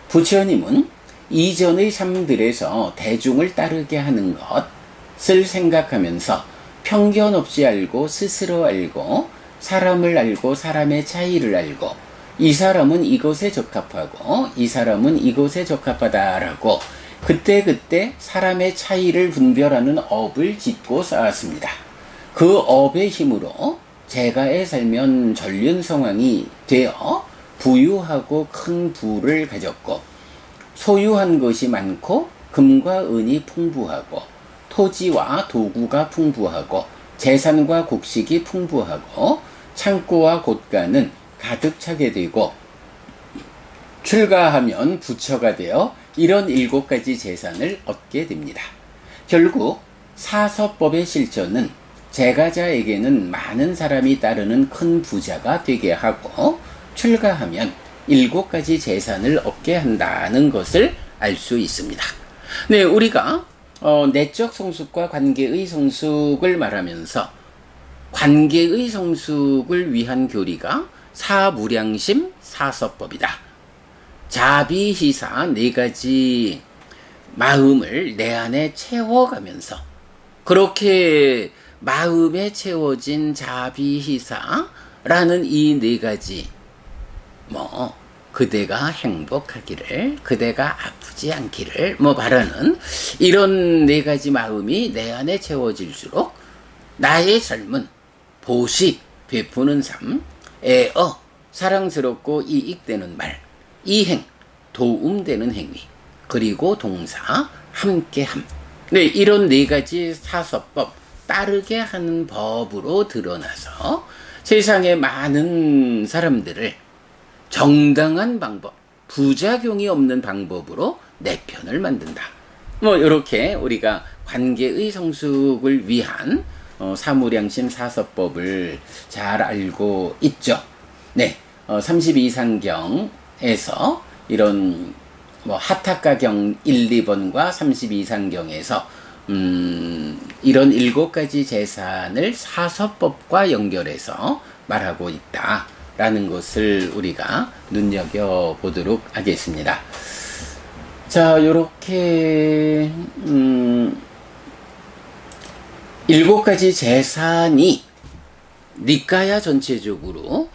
부처님은 이전의 삶들에서 대중을 따르게 하는 것을 생각하면서 편견 없이 알고, 스스로 알고, 사람을 알고, 사람의 차이를 알고, 이 사람은 이것에 적합하고 이 사람은 이것에 적합하다라고 그때그때 사람의 차이를 분별하는 업을 짓고 쌓았습니다. 그 업의 힘으로 제가에 살면 전륜성왕이 되어 부유하고 큰 부를 가졌고, 소유한 것이 많고 금과 은이 풍부하고, 토지와 도구가 풍부하고, 재산과 곡식이 풍부하고, 창고와 곳간은 가득 차게 되고, 출가하면 부처가 되어 이런 7가지 재산을 얻게 됩니다. 결국 사서법의 실천은 제가자에게는 많은 사람이 따르는 큰 부자가 되게 하고, 출가하면 7가지 재산을 얻게 한다는 것을 알 수 있습니다. 네, 우리가 내적 성숙과 관계의 성숙을 말하면서 관계의 성숙을 위한 교리가 사무량심 사서법이다. 자비희사 4가지 마음을 내 안에 채워가면서, 그렇게 마음에 채워진 자비희사라는 이 4가지, 그대가 행복하기를, 그대가 아프지 않기를 바라는 이런 4가지 마음이 내 안에 채워질수록 나의 삶은 보시, 베푸는 삶, 애어, 사랑스럽고 이익되는 말, 이행, 도움되는 행위, 그리고 동사, 함께함. 네, 이런 4가지 사서법, 따르게 하는 법으로 드러나서 세상의 많은 사람들을 정당한 방법, 부작용이 없는 방법으로 내 편을 만든다. 이렇게 우리가 관계의 성숙을 위한 사무량심 사서법을 잘 알고 있죠. 네, 32상경에서 이런 하타카경 1, 2번과 32상경에서 이런 7가지 재산을 사서법과 연결해서 말하고 있다라는 것을 우리가 눈여겨보도록 하겠습니다. 자, 요렇게 7가지 재산이 니까야 전체적으로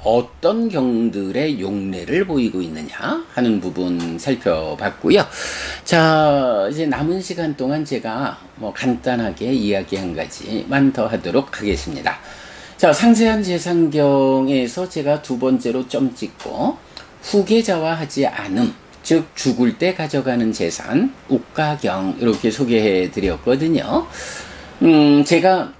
어떤 경들의 용례를 보이고 있느냐 하는 부분 살펴봤고요. 자, 이제 남은 시간 동안 제가 간단하게 이야기 한 가지만 더 하도록 하겠습니다. 자, 상세한 재산경에서 제가 2번째로 점 찍고 후계자와 하지 않음, 즉 죽을 때 가져가는 재산, uk가경 이렇게 소개해 드렸거든요. 제가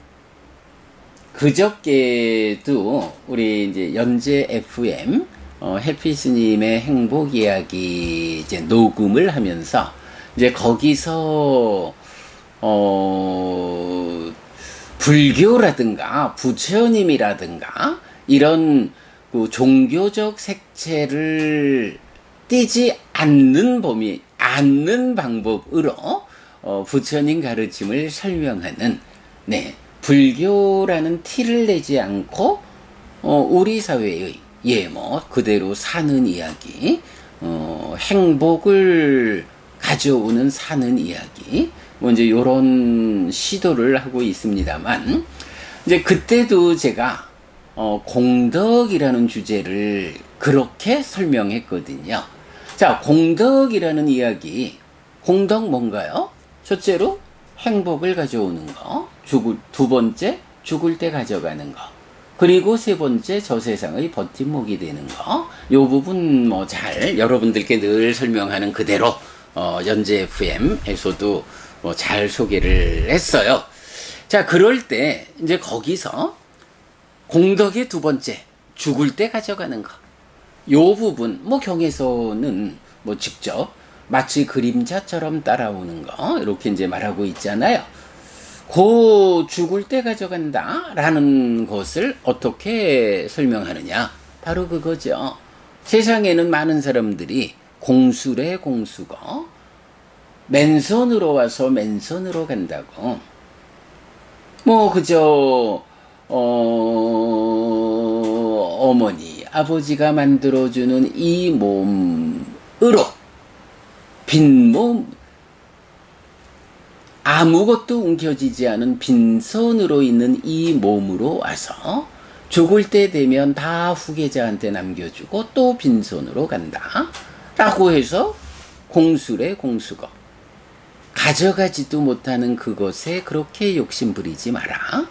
그저께도 우리 이제 연재 FM 해피스님의 행복 이야기 이제 녹음을 하면서 이제 거기서 불교라든가 부처님이라든가 이런 그 종교적 색채를 띠지 않는 방법으로 부처님 가르침을 설명하는, 네, 불교라는 티를 내지 않고 우리 사회의 그대로 사는 이야기, 행복을 가져오는 사는 이야기, 뭐 이제 요런 시도를 하고 있습니다만, 이제 그때도 제가 공덕이라는 주제를 그렇게 설명했거든요. 자, 공덕이라는 이야기, 공덕 뭔가요? 첫째로 행복을 가져오는 거, 두 번째 죽을 때 가져가는 거, 그리고 세 번째 저 세상의 버팀목이 되는 거. 요 부분 뭐 잘 여러분들께 늘 설명하는 그대로 연재 FM에서도 뭐 잘 소개를 했어요. 자, 그럴 때 이제 거기서 공덕의 두 번째 죽을 때 가져가는 거. 요 부분 뭐 경에서는 뭐 직접 마치 그림자처럼 따라오는 거 이렇게 이제 말하고 있잖아요. 그 죽을 때 가져간다 라는 것을 어떻게 설명하느냐, 바로 그거죠. 세상에는 많은 사람들이 공수래 공수거, 맨손으로 와서 맨손으로 간다고, 뭐 그저 어머니 아버지가 만들어주는 이 몸으로, 빈몸, 아무것도 움켜쥐지 않은 빈손으로 있는 이 몸으로 와서 죽을 때 되면 다 후계자한테 남겨주고 또 빈손으로 간다 라고 해서 공수래 공수거, 가져가지도 못하는 그것에 그렇게 욕심 부리지 마라.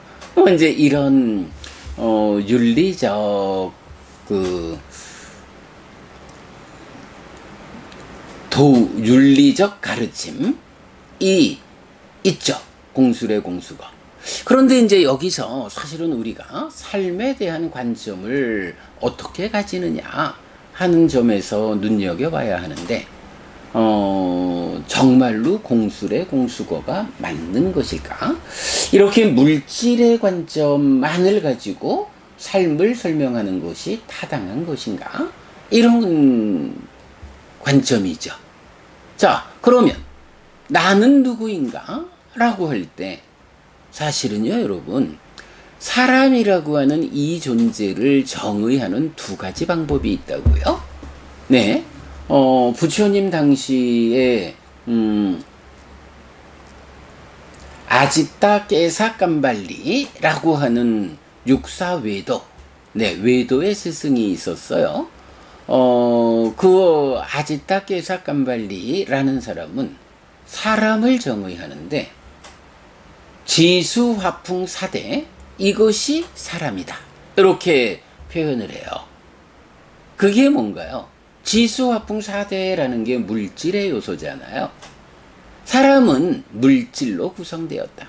이제 이런 윤리적 윤리적 가르침이 있죠. 공수래 공수거. 그런데 이제 여기서 사실은 우리가 삶에 대한 관점을 어떻게 가지느냐 하는 점에서 눈여겨봐야 하는데, 정말로 공수래 공수거가 맞는 것일까? 이렇게 물질의 관점만을 가지고 삶을 설명하는 것이 타당한 것인가? 이런 관점이죠. 자, 그러면 나는 누구인가? 라고 할 때 사실은요, 여러분, 사람이라고 하는 이 존재를 정의하는 두 가지 방법이 있다고요. 네, 부처님 당시에 아지따 깨사깜발리라고 하는 육사외도, 네, 외도의 스승이 있었어요. 그 아지따 깨사깜발리라는 사람은 사람을 정의하는데 지수화풍사대, 이것이 사람이다, 이렇게 표현을 해요. 그게 뭔가요? 지수화풍사대라는 게 물질의 요소잖아요. 사람은 물질로 구성되었다.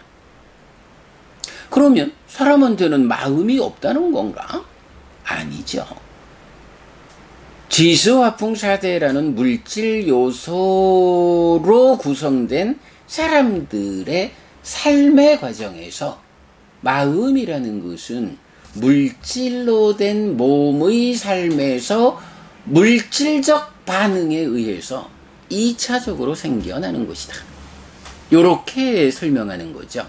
그러면 사람한테는 마음이 없다는 건가? 아니죠. 지수화풍사대라는 물질 요소로 구성된 사람들의 삶의 과정에서 마음이라는 것은 물질로 된 몸의 삶에서 물질적 반응에 의해서 2차적으로 생겨나는 것이다. 요렇게 설명하는 거죠.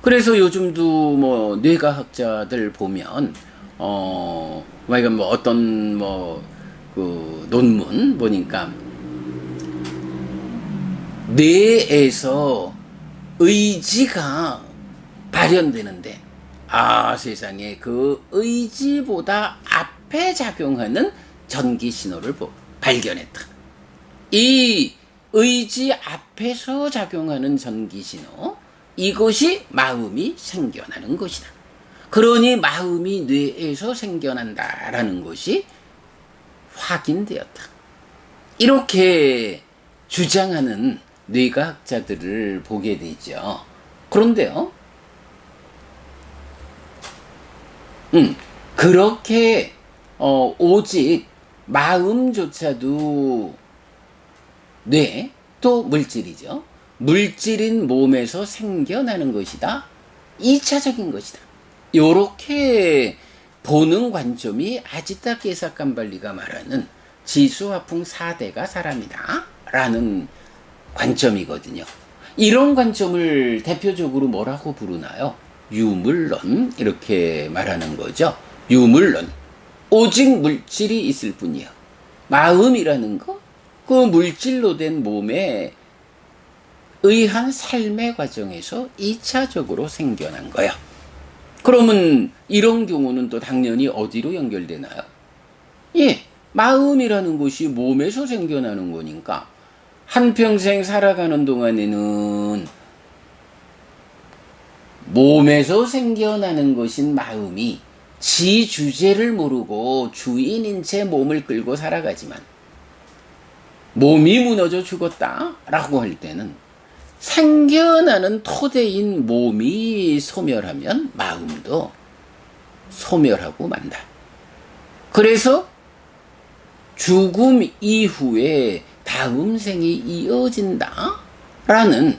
그래서 요즘도 뭐 뇌과학자들 보면 이건 뭐 어떤 그 논문 보니까 뇌에서 의지가 발현되는데, 세상에 그 의지보다 앞에 작용하는 전기 신호를 발견했다. 이 의지 앞에서 작용하는 전기 신호, 이것이 마음이 생겨나는 것이다. 그러니 마음이 뇌에서 생겨난다라는 것이 확인되었다. 이렇게 주장하는 뇌과학자들을 보게 되죠. 그런데요, 그렇게 오직 마음조차도 뇌, 또 물질이죠. 물질인 몸에서 생겨나는 것이다. 2차적인 것이다. 요렇게 보는 관점이 아지따 깨사깜발리가 말하는 지수화풍 4대가 사람이다 라는 관점이거든요. 이런 관점을 대표적으로 뭐라고 부르나요? 유물론, 이렇게 말하는 거죠. 유물론. 오직 물질이 있을 뿐이야. 마음이라는 거, 그 물질로 된 몸에 의한 삶의 과정에서 2차적으로 생겨난 거야. 그러면 이런 경우는 또 당연히 어디로 연결되나요? 예, 마음이라는 것이 몸에서 생겨나는 거니까 한평생 살아가는 동안에는 몸에서 생겨나는 것인 마음이 지 주제를 모르고 주인인 채 몸을 끌고 살아가지만 몸이 무너져 죽었다라고 할 때는 생겨나는 토대인 몸이 소멸하면 마음도 소멸하고 만다. 그래서 죽음 이후에 다음 생이 이어진다라는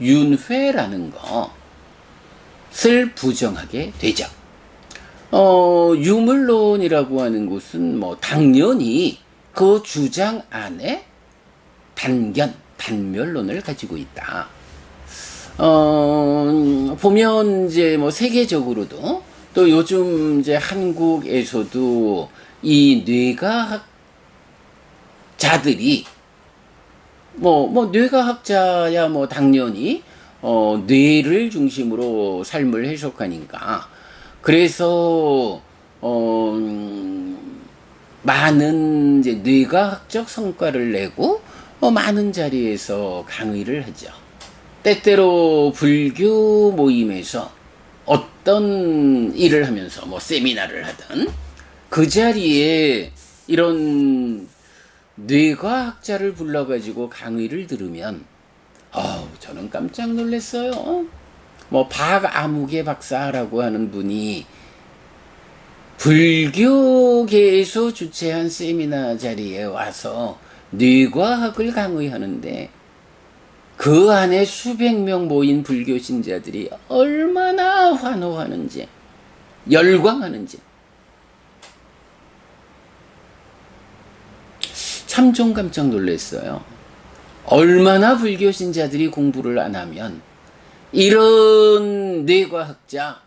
윤회라는 것을 부정하게 되죠. 유물론이라고 하는 것은 뭐 당연히 그 주장 안에 단멸론을 가지고 있다. 보면 이제 뭐 세계적으로도 또 요즘 이제 한국에서도 이 뇌과학자들이 뇌과학자야 뭐 당연히 뇌를 중심으로 삶을 해석하니까 그래서 많은 이제 뇌과학적 성과를 내고 많은 자리에서 강의를 하죠. 때때로 불교 모임에서 어떤 일을 하면서 뭐 세미나를 하든 그 자리에 이런 뇌과학자를 불러가지고 강의를 들으면 저는 깜짝 놀랐어요. 뭐 박아무개 박사라고 하는 분이 불교계에서 주최한 세미나 자리에 와서 뇌과학을 강의하는데 그 안에 수백 명 모인 불교 신자들이 얼마나 환호하는지 열광하는지 참 좀 깜짝 놀랐어요. 얼마나 불교 신자들이 공부를 안 하면 이런 뇌과학자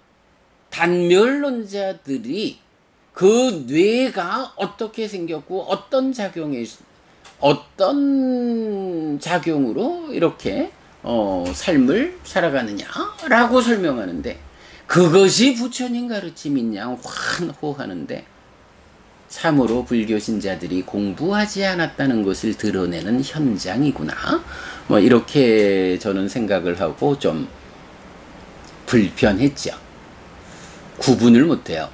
단멸론자들이 그 뇌가 어떻게 생겼고 어떤 작용으로 이렇게 삶을 살아가느냐라고 설명하는데 그것이 부처님 가르침인 양 환호하는데 참으로 불교 신자들이 공부하지 않았다는 것을 드러내는 현장이구나. 뭐 이렇게 저는 생각을 하고 좀 불편했죠. 구분을 못해요.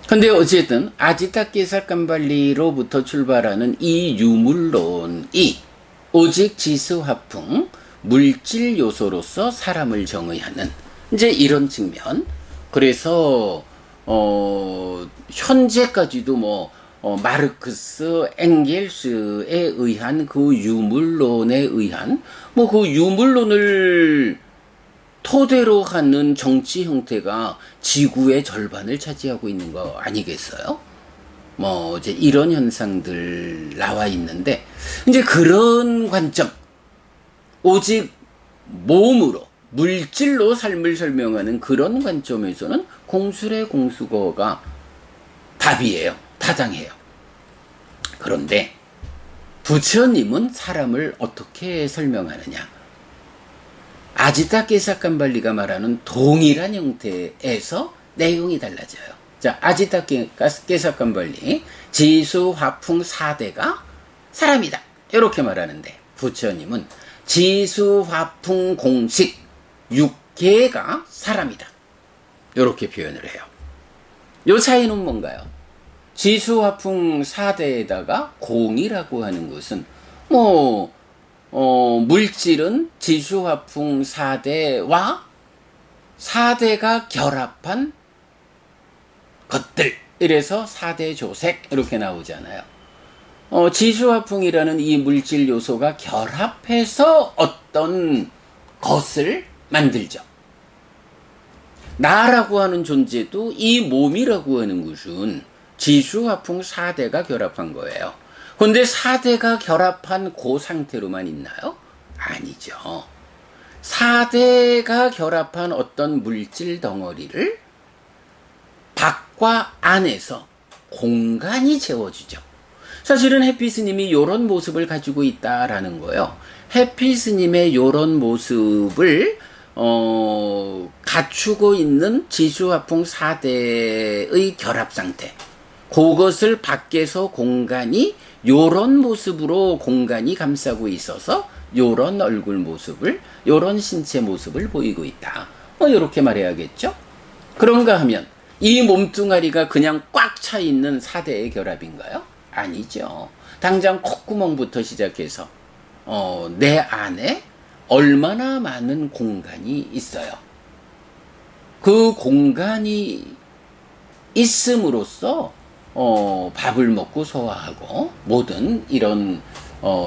근데 어쨌든 아지타케사칸발리로부터 출발하는 이 유물론이 오직 지수화풍 물질 요소로서 사람을 정의하는 이제 이런 측면. 그래서 현재까지도 마르크스 엥겔스에 의한 그 유물론에 의한 그 유물론을 토대로 하는 정치 형태가 지구의 절반을 차지하고 있는 거 아니겠어요? 이제 이런 현상들 나와 있는데, 이제 그런 관점, 오직 몸으로, 물질로 삶을 설명하는 그런 관점에서는 공술의 공수거가 답이에요. 타당해요. 그런데 부처님은 사람을 어떻게 설명하느냐? 아지타케사칸발리가 말하는 동일한 형태에서 내용이 달라져요. 자, 아지타케사칸발리 지수화풍 4대가 사람이다. 이렇게 말하는데 부처님은 지수화풍 공식 6개가 사람이다. 이렇게 표현을 해요. 요 차이는 뭔가요? 지수화풍 4대에다가 공이라고 하는 것은 물질은 지수화풍 4대와 4대가 결합한 것들. 이래서 4대 조색 이렇게 나오잖아요. 지수화풍이라는 이 물질 요소가 결합해서 어떤 것을 만들죠. 나라고 하는 존재도 이 몸이라고 하는 것은 지수화풍 4대가 결합한 거예요. 그런데 4대가 결합한 그 상태로만 있나요? 아니죠. 4대가 결합한 어떤 물질 덩어리를 밖과 안에서 공간이 채워주죠. 사실은 해피 스님이 요런 모습을 가지고 있다라는 거예요. 해피 스님의 요런 모습을 갖추고 있는 지수화풍 4대의 결합 상태. 그것을 밖에서 공간이 요런 모습으로 공간이 감싸고 있어서 요런 얼굴 모습을, 요런 신체 모습을 보이고 있다. 요렇게 말해야겠죠? 그런가 하면 이 몸뚱아리가 그냥 꽉 차 있는 4대의 결합인가요? 아니죠. 당장 콧구멍부터 시작해서 내 안에 얼마나 많은 공간이 있어요. 그 공간이 있음으로써 밥을 먹고 소화하고 모든 이런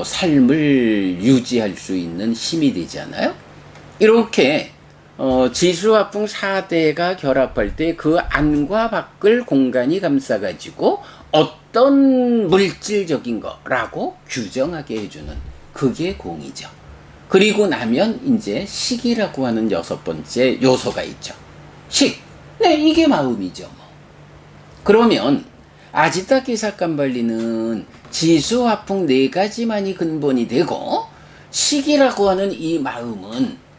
삶을 유지할 수 있는 힘이 되잖아요. 이렇게 지수화풍 4대가 결합할 때 그 안과 밖을 공간이 감싸가지고 어떤 물질적인 거라고 규정하게 해주는 그게 공이죠. 그리고 나면 이제 식이라고 하는 6번째 요소가 있죠. 식. 네, 이게 마음이죠. 뭐. 그러면 아지타케사칸발리는 지수화풍 4가지만이 근본이 되고 식이라고 하는 이 마음은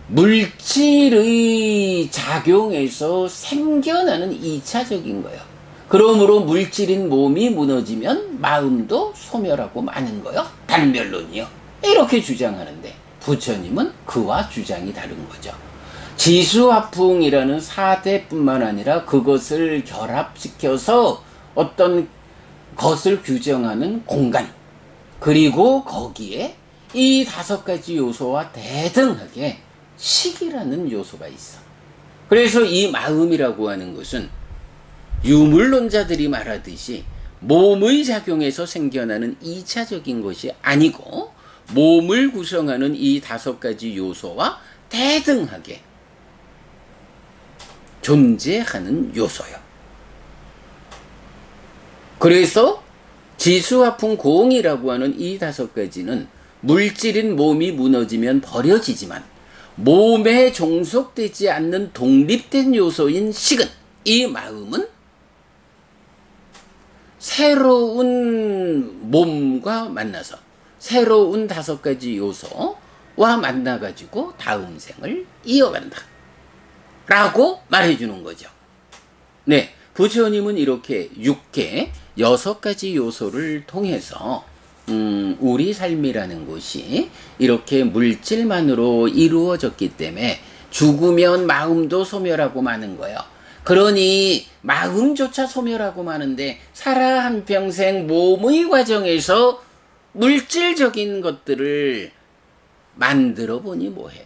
물질의 작용에서 생겨나는 2차적인 거예요. 그러므로 물질인 몸이 무너지면 마음도 소멸하고 마는 거예요. 단멸론이요. 이렇게 주장하는데 부처님은 그와 주장이 다른 거죠. 지수화풍이라는 4대뿐만 아니라 그것을 결합시켜서 어떤 것을 규정하는 공간, 그리고 거기에 이 5가지 요소와 대등하게 식이라는 요소가 있어. 그래서 이 마음이라고 하는 것은 유물론자들이 말하듯이 몸의 작용에서 생겨나는 2차적인 것이 아니고 몸을 구성하는 이 5가지 요소와 대등하게 존재하는 요소요. 그래서 지수화풍 공이라고 하는 이 5가지는 물질인 몸이 무너지면 버려지지만 몸에 종속되지 않는 독립된 요소인 식은, 이 마음은 새로운 몸과 만나서 새로운 5가지 요소와 만나가지고 다음 생을 이어간다 라고 말해주는 거죠. 네, 부처님은 이렇게 6가지 요소를 통해서 우리 삶이라는 것이 이렇게 물질만으로 이루어졌기 때문에 죽으면 마음도 소멸하고 마는 거예요. 그러니 마음조차 소멸하고 마는데 살아 한평생 몸의 과정에서 물질적인 것들을 만들어 보니 뭐해.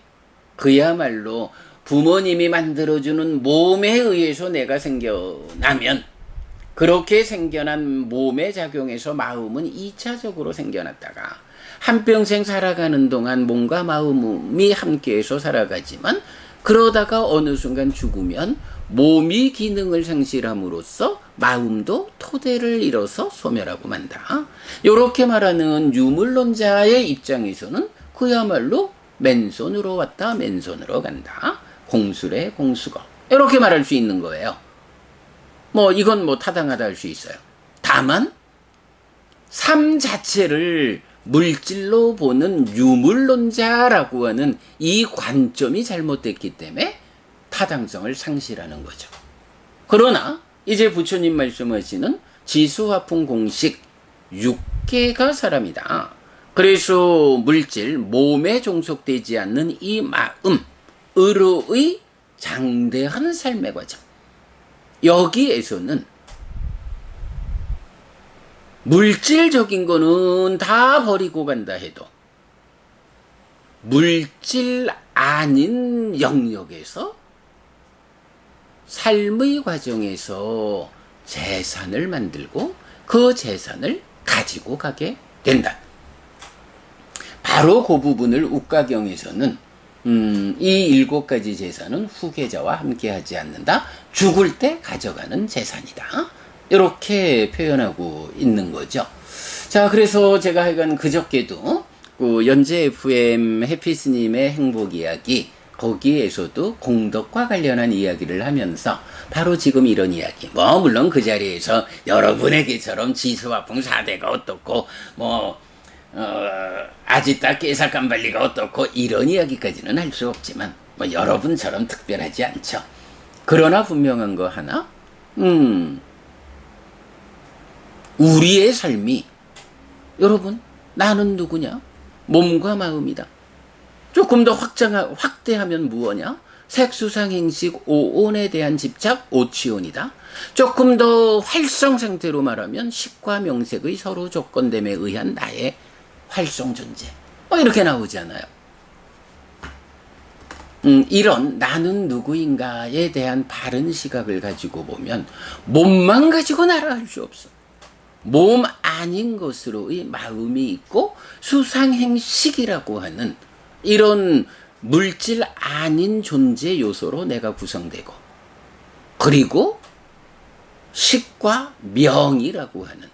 그야말로 부모님이 만들어주는 몸에 의해서 내가 생겨나면 그렇게 생겨난 몸의 작용에서 마음은 2차적으로 생겨났다가 한평생 살아가는 동안 몸과 마음이 함께해서 살아가지만 그러다가 어느 순간 죽으면 몸이 기능을 상실함으로써 마음도 토대를 잃어서 소멸하고 만다. 이렇게 말하는 유물론자의 입장에서는 그야말로 맨손으로 왔다 맨손으로 간다. 공수래 공수거. 이렇게 말할 수 있는 거예요. 이건 타당하다 할 수 있어요. 다만 삶 자체를 물질로 보는 유물론자라고 하는 이 관점이 잘못됐기 때문에 타당성을 상실하는 거죠. 그러나 이제 부처님 말씀하시는 지수화풍 공식 6개가 사람이다. 그래서 물질, 몸에 종속되지 않는 이 마음, 의로의 장대한 삶의 과정. 여기에서는 물질적인 거는 다 버리고 간다 해도 물질 아닌 영역에서 삶의 과정에서 재산을 만들고 그 재산을 가지고 가게 된다. 바로 그 부분을 욱가경에서는 이 7가지 재산은 후계자와 함께하지 않는다. 죽을 때 가져가는 재산이다. 이렇게 표현하고 있는 거죠. 자, 그래서 제가 하여간 그저께도 그 연재 FM 해피스님의 행복 이야기 거기에서도 공덕과 관련한 이야기를 하면서 바로 지금 이런 이야기, 뭐 물론 그 자리에서 여러분에게처럼 지수화풍 4대가 어떻고 뭐 아지따 깨사깜발리가 어떻고 이런 이야기까지는 할 수 없지만 뭐 여러분처럼 특별하지 않죠. 그러나 분명한 거 하나, 우리의 삶이, 여러분, 나는 누구냐? 몸과 마음이다. 조금 더 확대하면 무엇이냐? 색수상행식 오온에 대한 집착, 오치온이다. 조금 더 활성 상태로 말하면 식과 명색의 서로 조건됨에 의한 나의 활성 존재. 이렇게 나오잖아요. 이런 나는 누구인가에 대한 바른 시각을 가지고 보면 몸만 가지고 나라 할 수 없어. 몸 아닌 것으로의 마음이 있고 수상행식이라고 하는 이런 물질 아닌 존재 요소로 내가 구성되고, 그리고 식과 명이라고 하는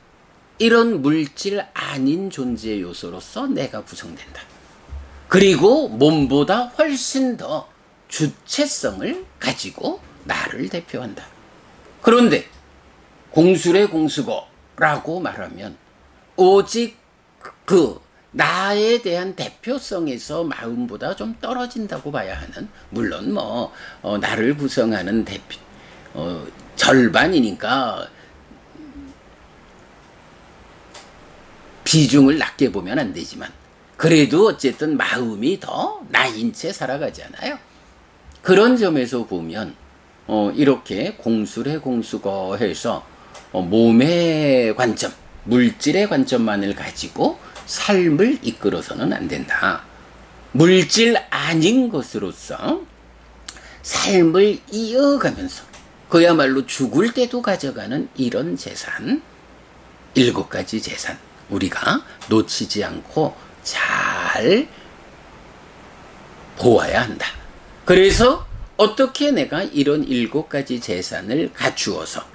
이런 물질 아닌 존재 요소로서 내가 구성된다. 그리고 몸보다 훨씬 더 주체성을 가지고 나를 대표한다. 그런데 공술의 공수거라고 말하면 오직 그 나에 대한 대표성에서 마음보다 좀 떨어진다고 봐야 하는, 물론 나를 구성하는 절반이니까 비중을 낮게 보면 안 되지만, 그래도 어쨌든 마음이 더 나인 채 살아가잖아요. 그런 점에서 보면 이렇게 공술의 공수거 해서 몸의 관점, 물질의 관점만을 가지고 삶을 이끌어서는 안 된다. 물질 아닌 것으로서 삶을 이어가면서 그야말로 죽을 때도 가져가는 이런 재산, 7가지 재산, 우리가 놓치지 않고 잘 보아야 한다. 그래서 어떻게 내가 이런 7가지 재산을 갖추어서,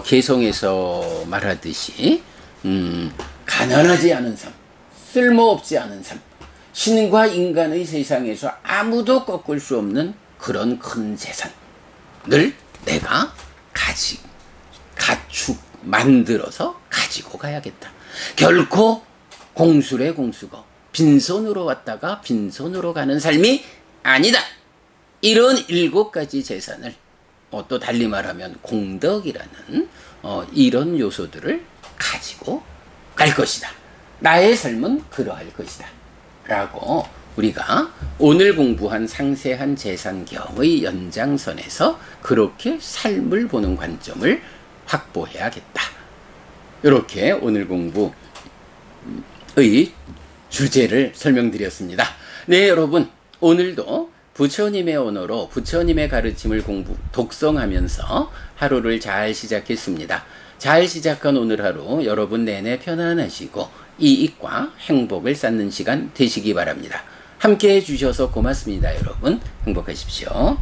개성에서 말하듯이 가난하지 않은 삶, 쓸모없지 않은 삶, 신과 인간의 세상에서 아무도 꺾을 수 없는 그런 큰 재산을 내가 만들어서 가지고 가야겠다. 결코 공술의 공수거, 빈손으로 왔다가 빈손으로 가는 삶이 아니다. 이런 7가지 재산을, 또 달리 말하면 공덕이라는 이런 요소들을 가지고 갈 것이다. 나의 삶은 그러할 것이다. 라고 우리가 오늘 공부한 상세한 재산경의 연장선에서 그렇게 삶을 보는 관점을 확보해야겠다. 이렇게 오늘 공부의 주제를 설명드렸습니다. 네, 여러분, 오늘도 부처님의 언어로 부처님의 가르침을 독송하면서 하루를 잘 시작했습니다. 잘 시작한 오늘 하루 여러분 내내 편안하시고 이익과 행복을 쌓는 시간 되시기 바랍니다. 함께 해주셔서 고맙습니다. 여러분, 행복하십시오.